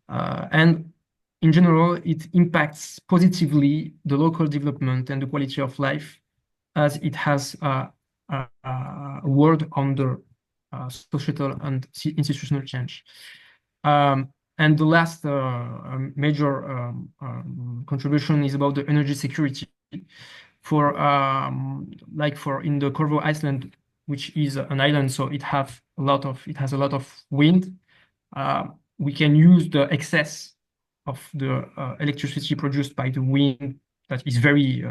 and in general, it impacts positively the local development and the quality of life, as it has a word on the societal and institutional change. And the last major contribution is about the energy security. For in the Corvo Iceland, which is an island, so it has a lot of wind. We can use the excess of the electricity produced by the wind that is very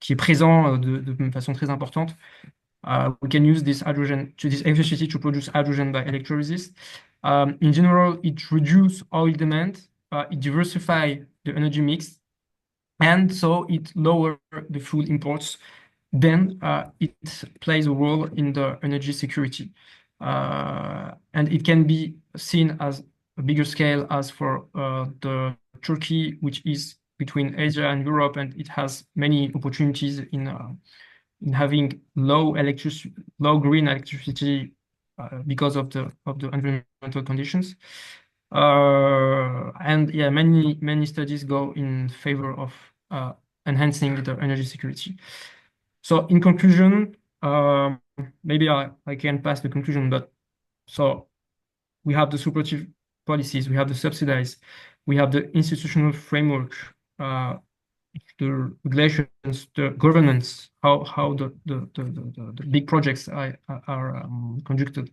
qui est présent de façon très importante. We can use this electricity to produce hydrogen by electrolysis. In general, it reduces oil demand, it diversifies the energy mix, and so it lowers the fuel imports. Then it plays a role in the energy security. And it can be seen as a bigger scale as for the Turkey, which is between Asia and Europe, and it has many opportunities in having low green electricity because of the environmental conditions. And yeah, many studies go in favor of enhancing the energy security. So in conclusion, maybe I can pass the conclusion, but so we have the supportive policies, we have the subsidies, we have the institutional framework, the regulations, the governance, how the big projects are conducted,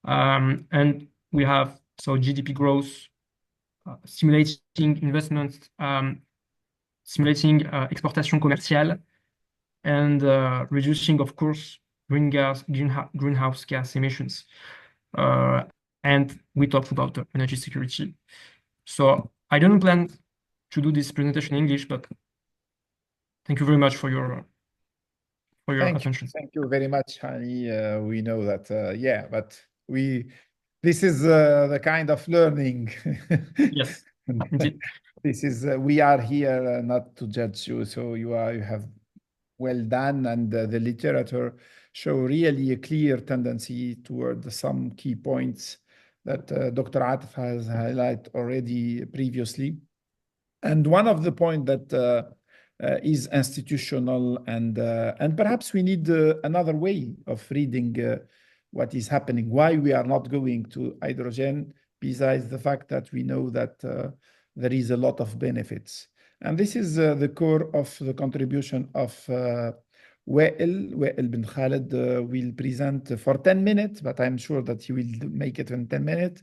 and we have GDP growth, stimulating investments, stimulating exportation commerciale, and reducing, of course, greenhouse gas emissions. And we talked about the energy security. So I don't plan to do this presentation in English, but thank you very much for your attention. Thank you very much, Hani. We know that, yeah, but this is the kind of learning. Yes, indeed. This is we are here not to judge you, so you have well done, and the literature show really a clear tendency toward some key points that Dr. Atif has highlighted already previously. And one of the points that is institutional, and perhaps we need another way of reading what is happening, why we are not going to hydrogen, besides the fact that we know that there is a lot of benefits. And this is the core of the contribution of Wael bin Khaled will present for 10 minutes, but I'm sure that he will make it in 10 minutes,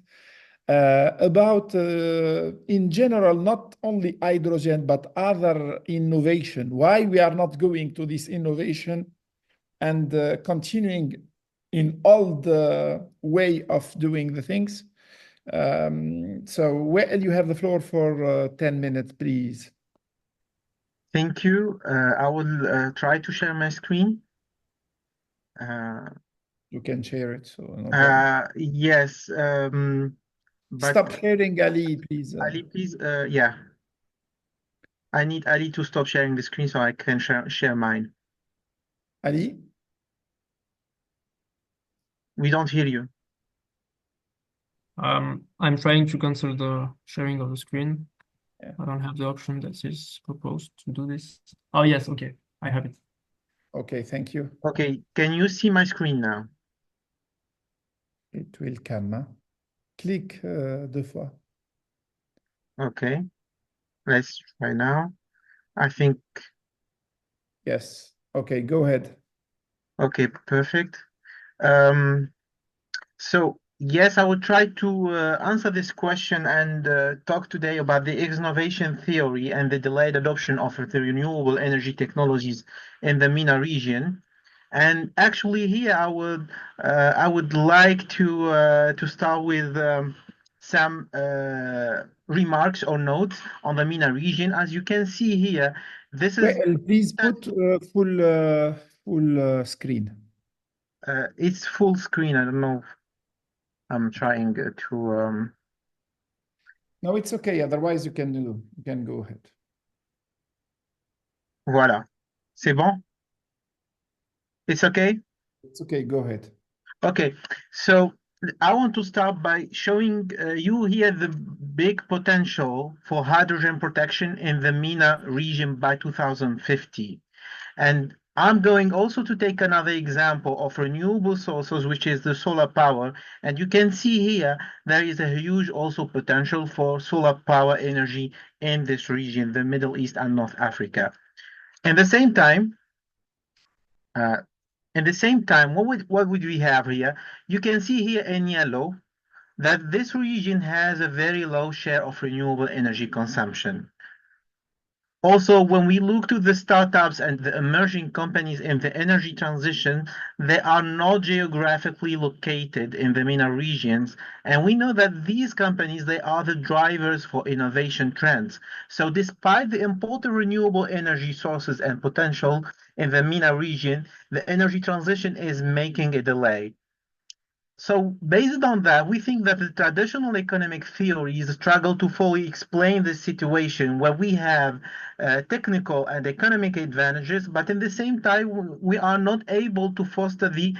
about, in general, not only hydrogen, but other innovation, why we are not going to this innovation and continuing in all the way of doing the things, So Wael, you have the floor for 10 minutes, please. Thank you. I will try to share my screen. You can share it, so no problem. Yes, but Stop sharing, Ali, please. Ali, please, yeah. I need Ali to stop sharing the screen so I can share mine. Ali? We don't hear you. I'm trying to cancel the sharing of the screen. Yeah. I don't have the option that is proposed to do this. Oh, yes, okay, I have it. Okay, thank you. Okay, can you see my screen now? It will come. Huh? Click 2 fois. Okay, let's try now. I think, Yes. Okay, go ahead. okay, perfect. So yes, I will try to answer this question and talk today about the innovation theory and the delayed adoption of the renewable energy technologies in the MENA region. And actually, here I would like to start with some remarks or notes on the MENA region. As you can see here, this is Wael, please put full screen. it's full screen. I don't know. I'm trying to. No, it's okay. Otherwise, you can go ahead. Voilà. C'est bon? It's okay? It's okay. Go ahead. Okay. So I want to start by showing you here the big potential for hydrogen protection in the MENA region by 2050. And I'm going also to take another example of renewable sources, which is the solar power. And you can see here, there is a huge also potential for solar power energy in this region, the Middle East and North Africa. At the same time, what would we have here? You can see here in yellow that this region has a very low share of renewable energy consumption. Also, when we look to the startups and the emerging companies in the energy transition, they are not geographically located in the MENA regions. And we know that these companies, they are the drivers for innovation trends. So despite the important renewable energy sources and potential in the MENA region, the energy transition is making a delay. So based on that, we think that the traditional economic theories struggle to fully explain this situation where we have technical and economic advantages, but at the same time, we are not able to foster the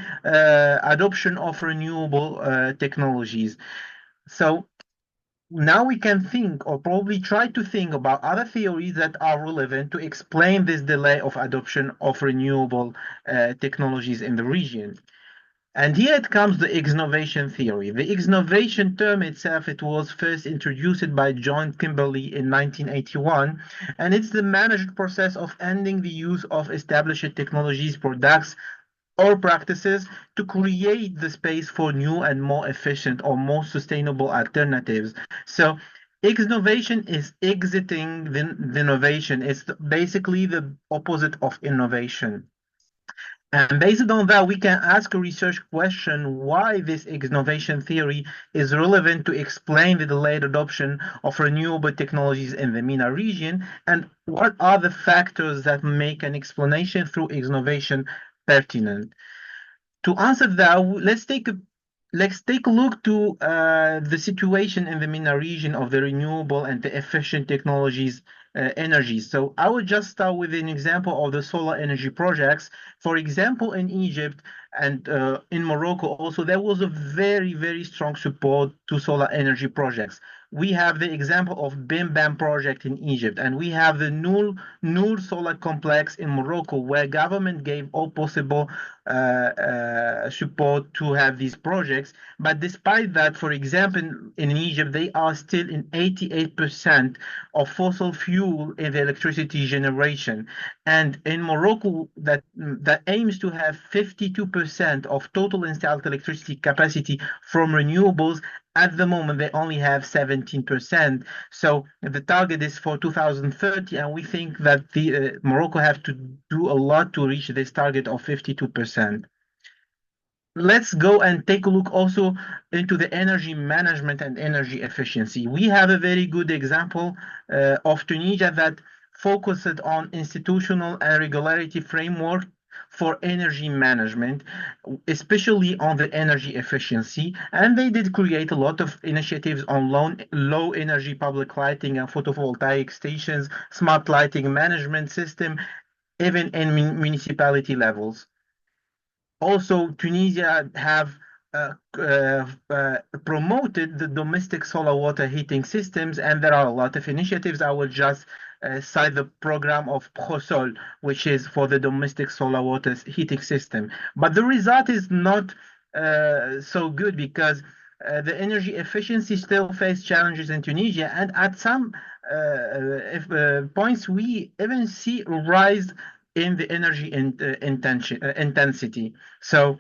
adoption of renewable technologies. So now we can think or probably try to think about other theories that are relevant to explain this delay of adoption of renewable technologies in the region. And here it comes the exnovation theory. The exnovation term itself, it was first introduced by John Kimberley in 1981, and it's the managed process of ending the use of established technologies, products, or practices to create the space for new and more efficient or more sustainable alternatives. So exnovation is exiting the innovation. It's basically the opposite of innovation. And based on that, we can ask a research question why this innovation theory is relevant to explain the delayed adoption of renewable technologies in the MENA region, and what are the factors that make an explanation through innovation pertinent. To answer that, let's take a look to the situation in the MENA region of the renewable and the efficient technologies energy. So I will just start with an example of the solar energy projects. For example, in Egypt and in Morocco also, there was a very, very strong support to solar energy projects. We have the example of Bim Bam project in Egypt, and we have the Noor solar complex in Morocco, where government gave all possible support to have these projects. But despite that, for example, in Egypt, they are still in 88% of fossil fuel in the electricity generation. And in Morocco, that aims to have 52% of total installed electricity capacity from renewables. At the moment, they only have 17%. So the target is for 2030, and we think that the Morocco have to do a lot to reach this target of 52%. let's go and take a look also into the energy management and energy efficiency. We have a very good example of Tunisia that focused on institutional and regulatory framework for energy management, especially on the energy efficiency. And they did create a lot of initiatives on low energy public lighting and photovoltaic stations, smart lighting management system, even in municipality levels. Also, Tunisia have promoted the domestic solar water heating systems, and there are a lot of initiatives. I will just cite the program of ProSol, which is for the domestic solar water heating system. But the result is not so good because the energy efficiency still face challenges in Tunisia, and at some points we even see a rise in the energy intensity. So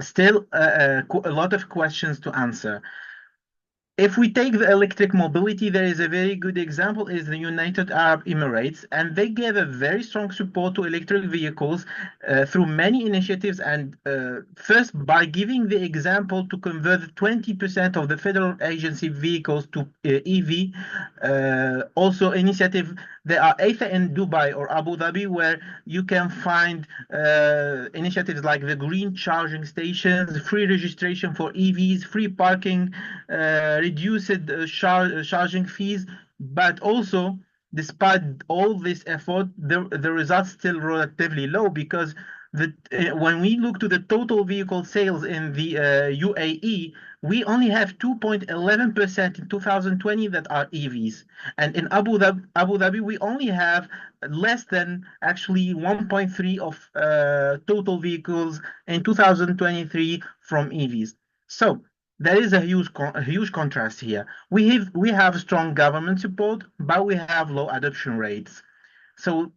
still a lot of questions to answer. If we take the electric mobility, there is a very good example is the United Arab Emirates, and they gave a very strong support to electric vehicles through many initiatives. And first, by giving the example to convert 20% of the federal agency vehicles to EV. Also, initiative there are either in Dubai or Abu Dhabi where you can find initiatives like the green charging stations, free registration for EVs, free parking, reduced charging fees, but also despite all this effort, the results still relatively low because when we look to the total vehicle sales in the UAE, we only have 2.11% in 2020 that are EVs. And in Abu Dhabi, we only have less than actually 1.3 of total vehicles in 2023 from EVs. So there is a huge contrast here. We have strong government support, but we have low adoption rates. So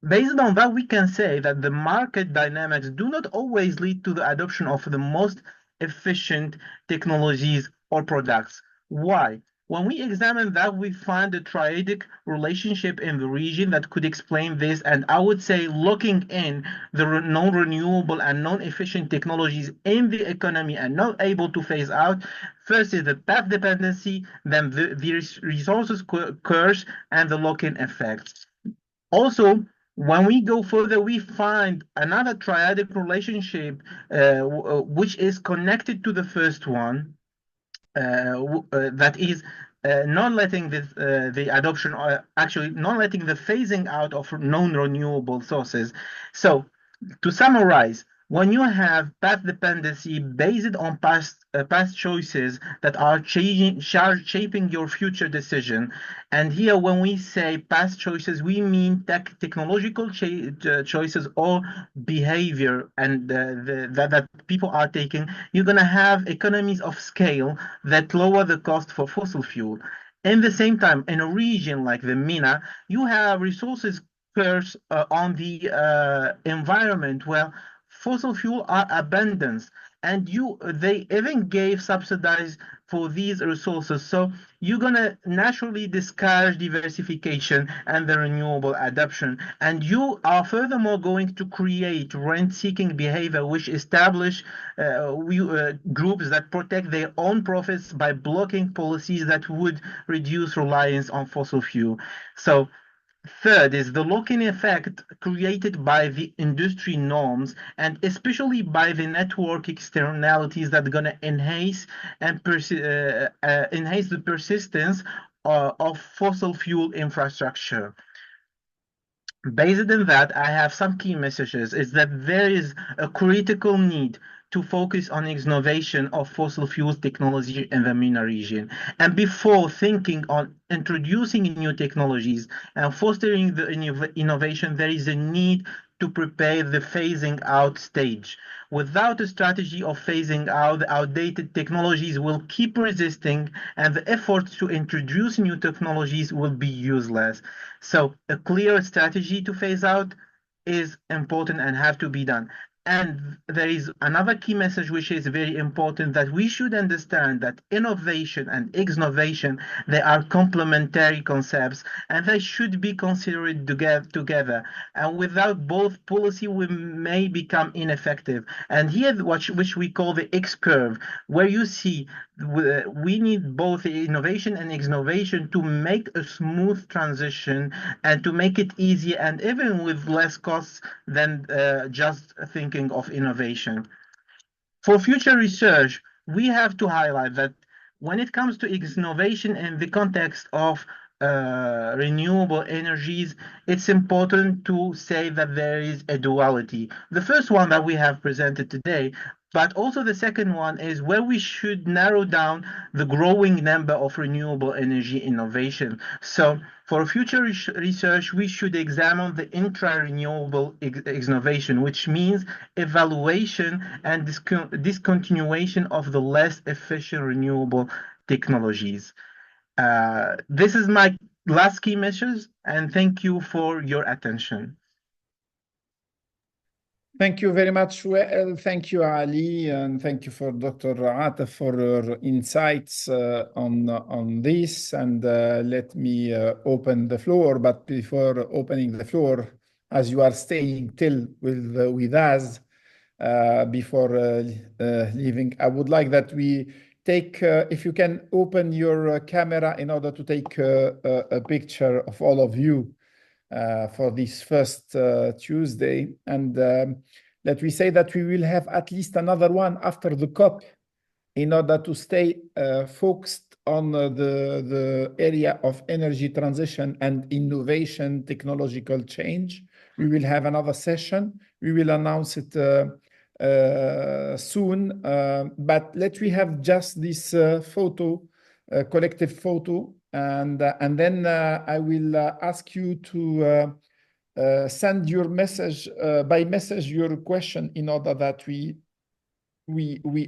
based on that, we can say that the market dynamics do not always lead to the adoption of the most efficient technologies or products. Why? When we examine that, we find a triadic relationship in the region that could explain this. And I would say looking in the non-renewable and non-efficient technologies in the economy and not able to phase out, first is the path dependency, then the resources curse, and the lock-in effect. Also, when we go further, we find another triadic relationship which is connected to the first one, that is not letting the adoption, actually not letting the phasing out of non-renewable sources. So, to summarize, when you have path dependency based on past choices that are shaping your future decision, and here when we say past choices, we mean technological choices or behavior and that people are taking, you're going to have economies of scale that lower the cost for fossil fuel. In the same time, in a region like the MENA, you have resources curse on the environment where fossil fuel are abundant, and they even gave subsidies for these resources. So you're gonna naturally discourage diversification and the renewable adoption, and you are furthermore going to create rent-seeking behavior, which establish groups that protect their own profits by blocking policies that would reduce reliance on fossil fuel. So third is the lock-in effect created by the industry norms and especially by the network externalities that are going to enhance the persistence of fossil fuel infrastructure. Based on that, I have some key messages. Is that there is a critical need to focus on innovation of fossil fuels technology in the MENA region. And before thinking on introducing new technologies and fostering the innovation, there is a need to prepare the phasing out stage. Without a strategy of phasing out, the outdated technologies will keep resisting and the efforts to introduce new technologies will be useless. So a clear strategy to phase out is important and have to be done. And there is another key message which is very important, that we should understand that innovation and exnovation, they are complementary concepts and they should be considered together. And without both, policy we may become ineffective. And here, which we call the X curve, where you see we need both innovation and exnovation to make a smooth transition and to make it easy and even with less costs than just thinking of innovation. For future research, we have to highlight that when it comes to innovation in the context of renewable energies, it's important to say that there is a duality. The first one that we have presented today, but also the second one is where we should narrow down the growing number of renewable energy innovation. So for future research, we should examine the intra-renewable innovation, which means evaluation and discontinuation of the less efficient renewable technologies. This is my last key message, and thank you for your attention. Thank you very much. Well, thank you, Ali, and thank you for Dr. Atef for your insights on this. And let me open the floor. But before opening the floor, as you are staying till with us, before leaving, I would like that we take, if you can open your camera in order to take a picture of all of you for this first Tuesday. And let me say that we will have at least another one after the COP in order to stay focused on the area of energy transition and innovation, technological change. We will have another session. We will announce it soon, but let me have just this photo, collective photo, and then I will ask you to send your message by message your question in order that we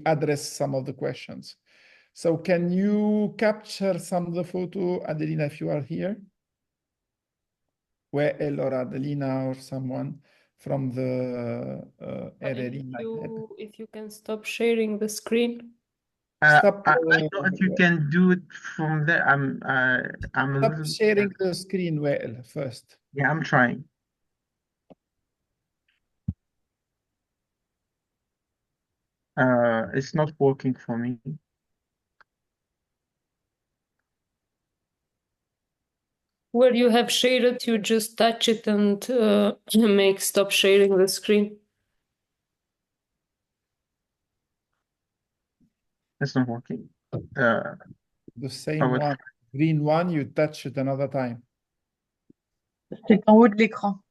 address some of the questions. So can you capture some of the photo, Adelina, if you are here? Wael or Adelina or someone from the if you can stop sharing the screen. Stop. I don't know if you can do it from there. I'm Stop sharing the screen, Wael, first. Yeah, I'm trying. It's not working for me. Where you have shared it, you just touch it and make stop sharing the screen. It's not working. The same one, green one, you touch it another time. C'est en haut de l'écran.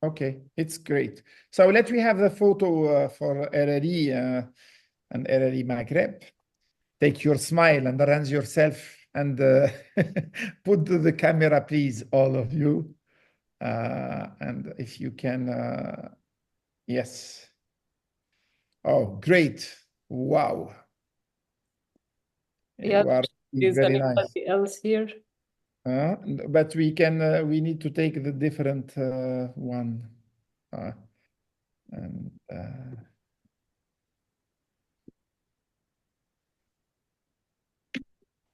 Okay, it's great. So let me have the photo for RRE and RRE Maghreb. Take your smile and arrange yourself and put the camera, please, all of you. And if you can, yes. Oh, great. Wow. Yeah, you are is very anybody nice. else here? But we can, we need to take the different one. And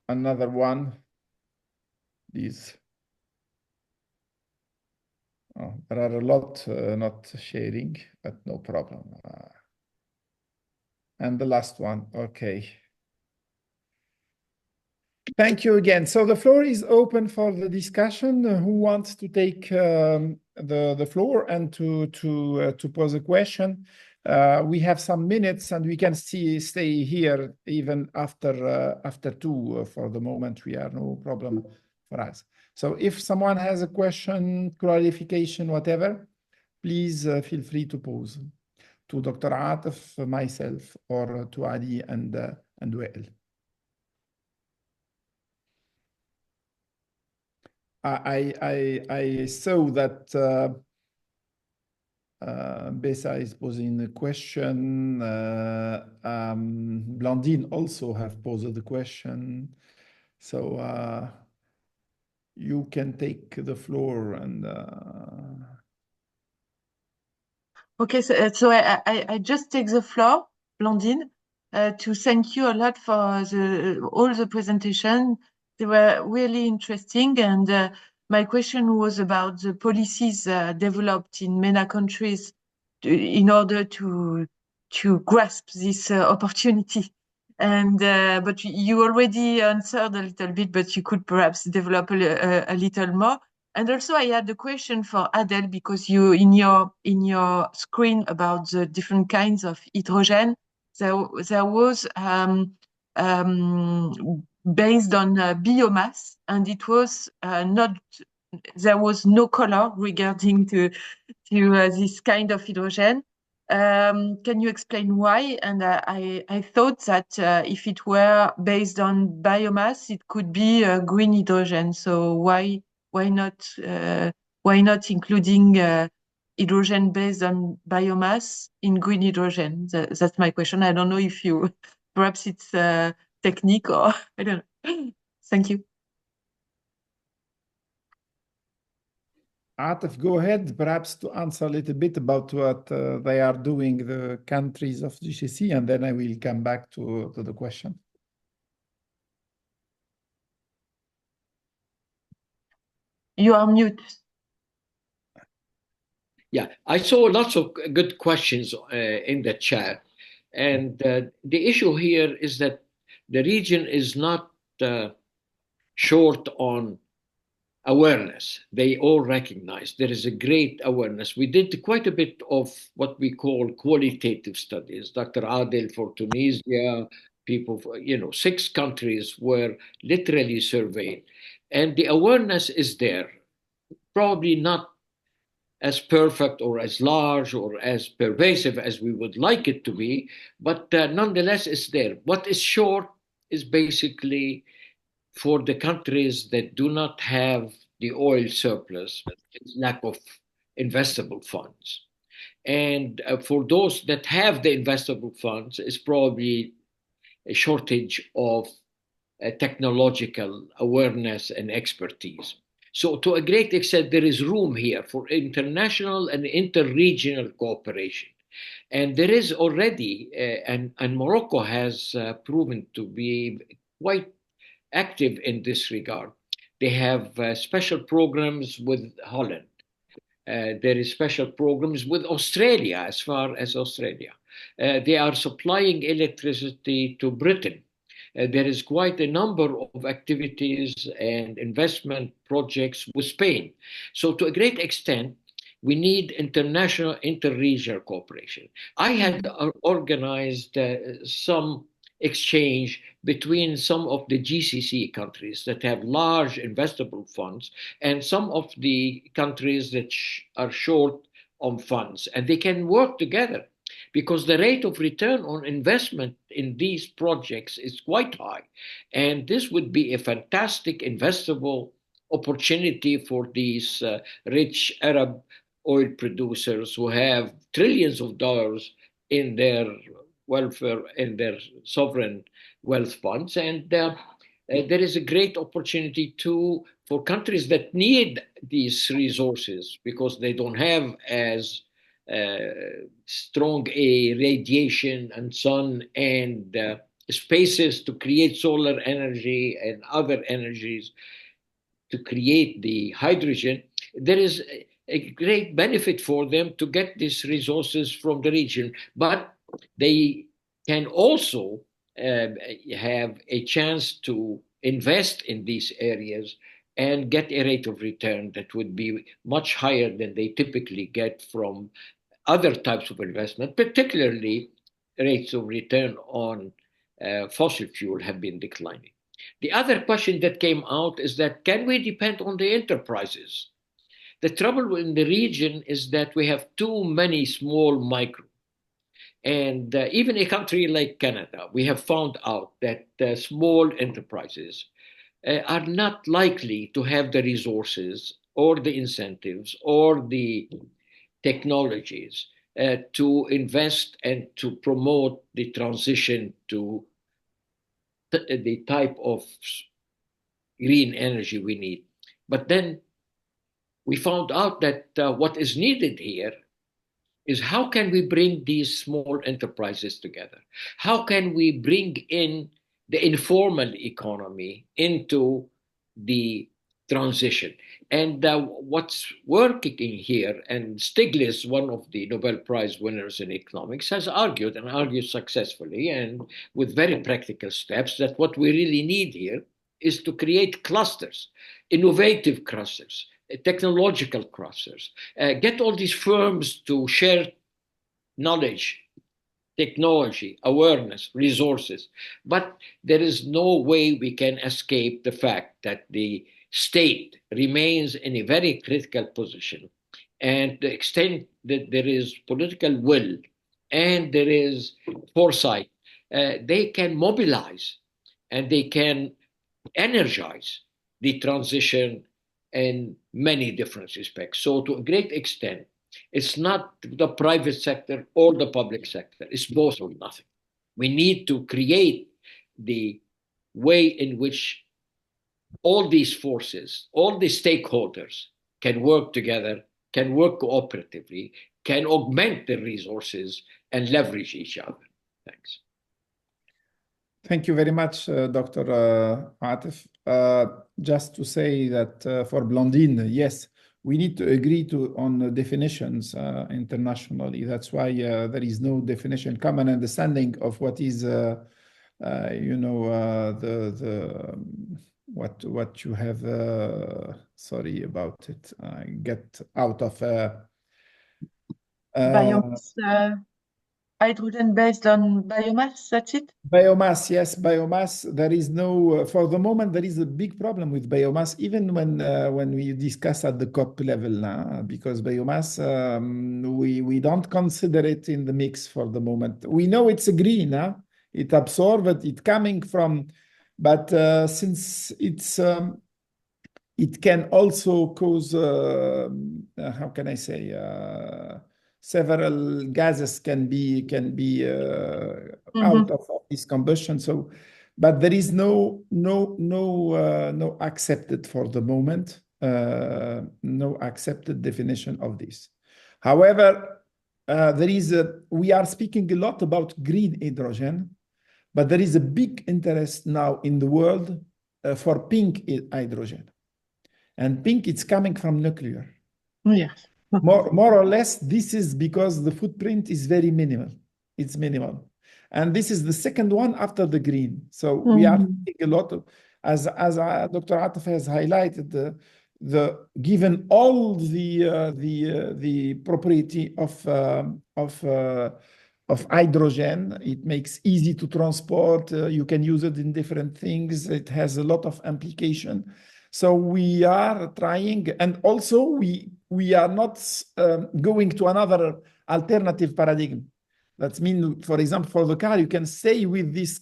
another one, these. Oh, there are a lot not sharing, but no problem. And the last one, okay. Thank you again. So the floor is open for the discussion. Who wants to take the floor and to pose a question? We have some minutes, and we can stay here even after 2. For the moment, we are no problem for us. So if someone has a question, clarification, whatever, please feel free to pose to Dr. Atef, myself, or to Ali and Wael. I saw that Bessa is posing a question. Blandine also have posed the question. So you can take the floor and Okay, so I just take the floor, Blandine, to thank you a lot for all the presentation. They were really interesting, and my question was about the policies developed in MENA countries in order to grasp this opportunity. And but you already answered a little bit, but you could perhaps develop a little more. And also, I had a question for Adel, because you in your screen about the different kinds of hydrogen, there was based on biomass, and it was not, there was no color regarding to this kind of hydrogen. Can you explain why? And I thought that if it were based on biomass, it could be green hydrogen. So why not including hydrogen based on biomass in green hydrogen? That's my question. I don't know if you perhaps it's technique or I don't know. Thank you. Atif, go ahead, perhaps to answer a little bit about what they are doing, the countries of GCC, and then I will come back to the question. You are mute. Yeah, I saw lots of good questions in the chat. And the issue here is that the region is not short on awareness. They all recognize there is a great awareness. We did quite a bit of what we call qualitative studies. Dr. Adel for Tunisia, people, 6 countries were literally surveyed. And the awareness is there. Probably not as perfect or as large or as pervasive as we would like it to be, but nonetheless it's there. What is short is basically for the countries that do not have the oil surplus, it's lack of investable funds. And for those that have the investable funds, it's probably a shortage of technological awareness and expertise. So to a great extent, there is room here for international and interregional cooperation. And there is already, and Morocco has proven to be quite active in this regard. They have special programs with Holland. There is special programs with Australia, as far as Australia. They are supplying electricity to Britain. There is quite a number of activities and investment projects with Spain. So to a great extent, we need international interregional cooperation. I had organized some exchange between some of the GCC countries that have large investable funds and some of the countries that are short on funds, and they can work together because the rate of return on investment in these projects is quite high. And this would be a fantastic investable opportunity for these rich Arab oil producers who have trillions of dollars in their welfare, in their sovereign wealth funds. And there is a great opportunity too for countries that need these resources because they don't have as strong a radiation and sun and spaces to create solar energy and other energies to create the hydrogen. There is a great benefit for them to get these resources from the region, but they can also have a chance to invest in these areas and get a rate of return that would be much higher than they typically get from other types of investment, particularly rates of return on fossil fuel have been declining. The other question that came out is that can we depend on the enterprises? The trouble in the region is that we have too many small micro. And even a country like Canada, we have found out that small enterprises are not likely to have the resources or the incentives or the technologies to invest and to promote the transition to the type of green energy we need. But then we found out that what is needed here is how can we bring these small enterprises together? How can we bring in the informal economy into the transition? And what's working here, and Stiglitz, one of the Nobel Prize winners in economics, has argued, and argued successfully and with very practical steps, that what we really need here is to create clusters, innovative clusters, technological clusters, get all these firms to share knowledge, technology, awareness, resources. But there is no way we can escape the fact that the state remains in a very critical position. And the extent that there is political will and there is foresight, they can mobilize and they can energize the transition in many different respects. So to a great extent, it's not the private sector or the public sector. It's both or nothing. We need to create the way in which all these forces, all the stakeholders can work together, can work cooperatively, can augment the resources and leverage each other. Thanks. Thank you very much, Dr. Atif. Just to say that for Blandine, yes, we need to agree on the definitions internationally. That's why there is no definition, common understanding of what is, what you have. Sorry about it. Get out of biomass. Hydrogen based on biomass, that's it? Biomass, yes, biomass. There is no, for the moment, there is a big problem with biomass, even when we discuss at the COP level, because biomass, we don't consider it in the mix for the moment. We know it's a green, it absorbed, it coming from, but since it's, it can also cause, how can I say, several gases can be out of this combustion. So, but there is no accepted for the moment, no accepted definition of this. However, we are speaking a lot about green hydrogen, but there is a big interest now in the world for pink hydrogen, and pink it's coming from nuclear. Yes. More or less, this is because the footprint is very minimal. It's minimal. And this is the second one after the green. So we are thinking a lot of, as Dr. Atif has highlighted, given all the property of hydrogen, it makes easy to transport. You can use it in different things. It has a lot of application. So we are trying, and also we are not going to another alternative paradigm. That means, for example, for the car, you can stay with this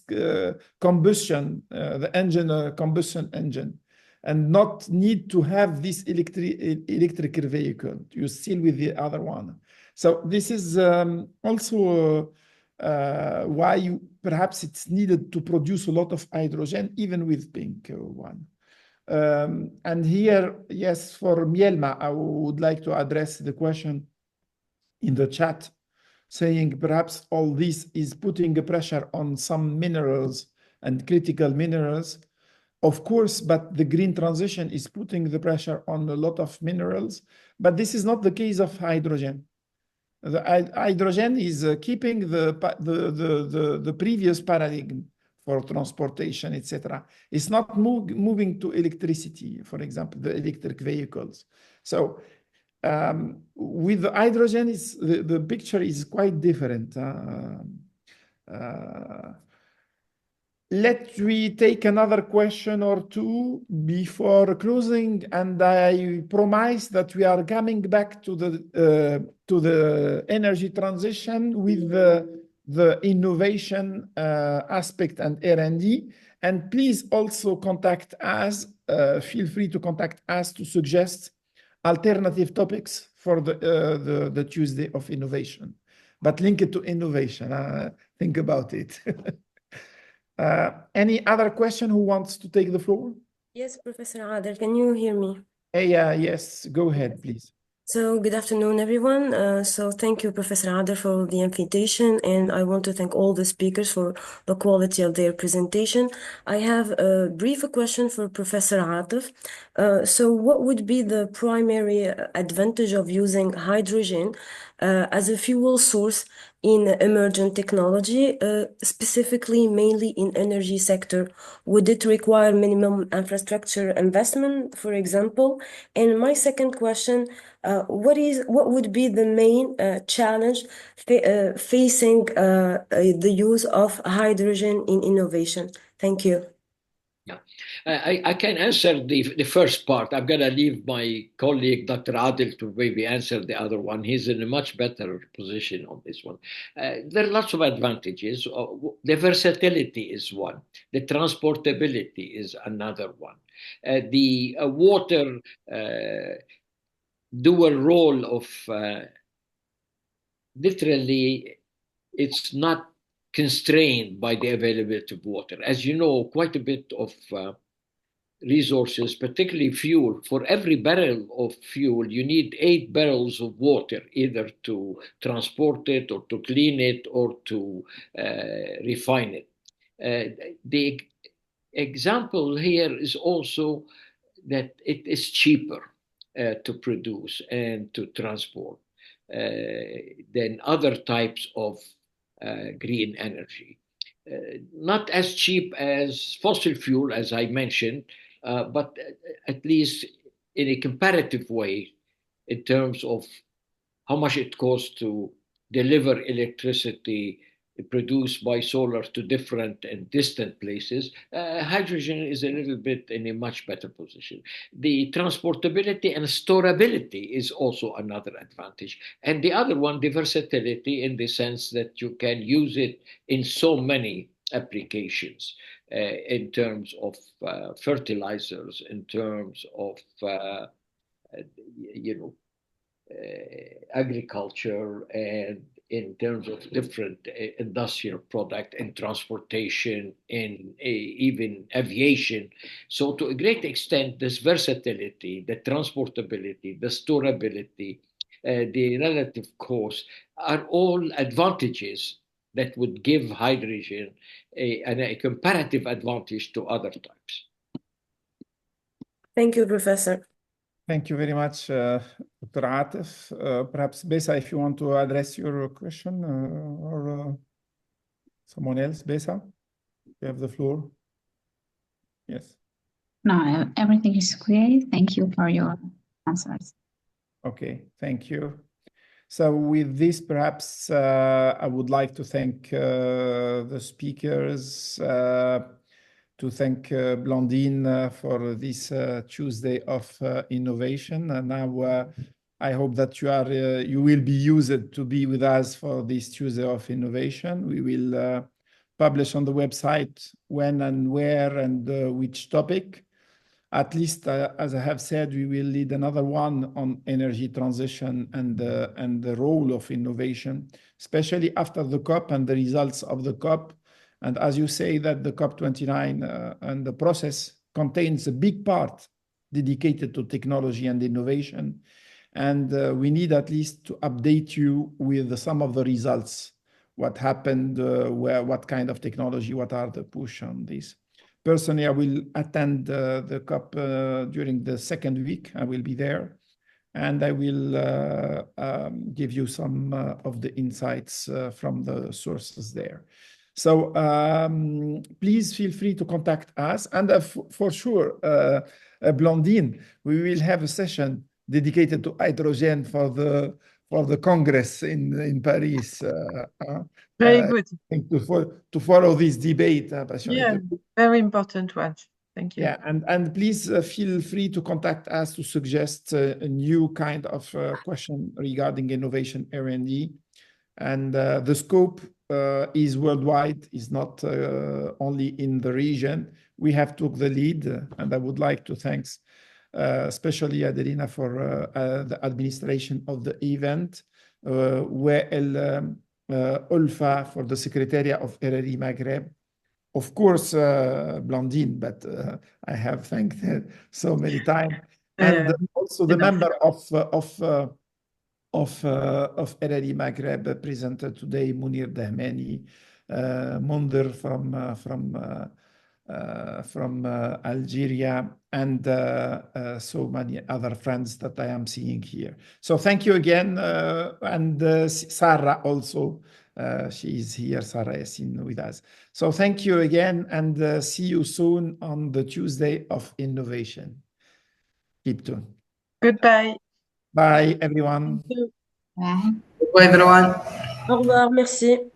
combustion, the engine, combustion engine, and not need to have this electric vehicle. You still with the other one. So this is also why perhaps it's needed to produce a lot of hydrogen, even with pink one. And here, yes, for Mielma, I would like to address the question in the chat, saying perhaps all this is putting a pressure on some minerals and critical minerals. Of course, but the green transition is putting the pressure on a lot of minerals, but this is not the case of hydrogen. The hydrogen is keeping the previous paradigm for transportation, etc. It's not moving to electricity, for example, the electric vehicles. So with the hydrogen, the picture is quite different. Let me take another question or two before closing, and I promise that we are coming back to the energy transition with the innovation aspect and R&D. And please also contact us. Feel free to contact us to suggest alternative topics for the Tuesday of innovation, but link it to innovation. Think about it. Any other question who wants to take the floor? Yes, Professor Adel, can you hear me? Yes, go ahead, please. So good afternoon, everyone. So thank you, Professor Adel, for the invitation, and I want to thank all the speakers for the quality of their presentation. I have a brief question for Professor Adel. So what would be the primary advantage of using hydrogen as a fuel source in emergent technology, specifically mainly in energy sector? Would it require minimum infrastructure investment, for example? And my second question, what would be the main challenge facing the use of hydrogen in innovation? Thank you. Yeah, I can answer the first part. I'm going to leave my colleague, Dr. Adel, to maybe answer the other one. He's in a much better position on this one. There are lots of advantages. The versatility is one. The transportability is another one. The water dual role of literally, it's not constrained by the availability of water. As you know, quite a bit of resources, particularly fuel. For every barrel of fuel, you need 8 barrels of water, either to transport it or to clean it or to refine it. The example here is also that it is cheaper to produce and to transport than other types of green energy. Not as cheap as fossil fuel, as I mentioned, but at least in a comparative way in terms of how much it costs to deliver electricity produced by solar to different and distant places. Hydrogen is a little bit in a much better position. The transportability and storability is also another advantage. And the other one, the versatility, in the sense that you can use it in so many applications in terms of fertilizers, in terms of agriculture, and in terms of different industrial product and transportation and even aviation. So to a great extent, this versatility, the transportability, the storability, the relative cost are all advantages that would give hydrogen a comparative advantage to other types. Thank you, Professor. Thank you very much, Dr. Atif. Perhaps, Besa, if you want to address your question, or someone else. Besa, you have the floor. Yes. No, everything is clear. Thank you for your answers. Okay, thank you. So with this, perhaps I would like to thank the speakers, to thank Blandine for this Tuesday of innovation. And now I hope that you will be used to be with us for this Tuesday of innovation. We will publish on the website when and where and which topic. At least, as I have said, we will lead another one on energy transition and the role of innovation, especially after the COP and the results of the COP. And as you say that the COP29 and the process contains a big part dedicated to technology and innovation. And we need at least to update you with some of the results, what happened, what kind of technology, what are the push on this. Personally, I will attend the COP during the second week. I will be there. And I will give you some of the insights from the sources there. So please feel free to contact us. And for sure, Blandine, we will have a session dedicated to hydrogen for the Congress in Paris. Very good. To follow this debate. Yeah, very important one. Thank you. Yeah, and please feel free to contact us to suggest a new kind of question regarding innovation R&D. And the scope is worldwide, is not only in the region. We have took the lead, and I would like to thank especially Adelina for the administration of the event, Ulfa for the Secretariat of RRI Maghreb. Of course, Blandine, but I have thanked her so many times. And also the member of of LLE Maghreb presented today, Munir Dahmani, Munder from Algeria, and so many other friends that I am seeing here. So thank you again, and Sarah also. She is here, Sarah Yassin, with us. So thank you again, and see you soon on the Tuesday of Innovation. Keep tuned. Goodbye. Bye, everyone. Bye. Au revoir, merci.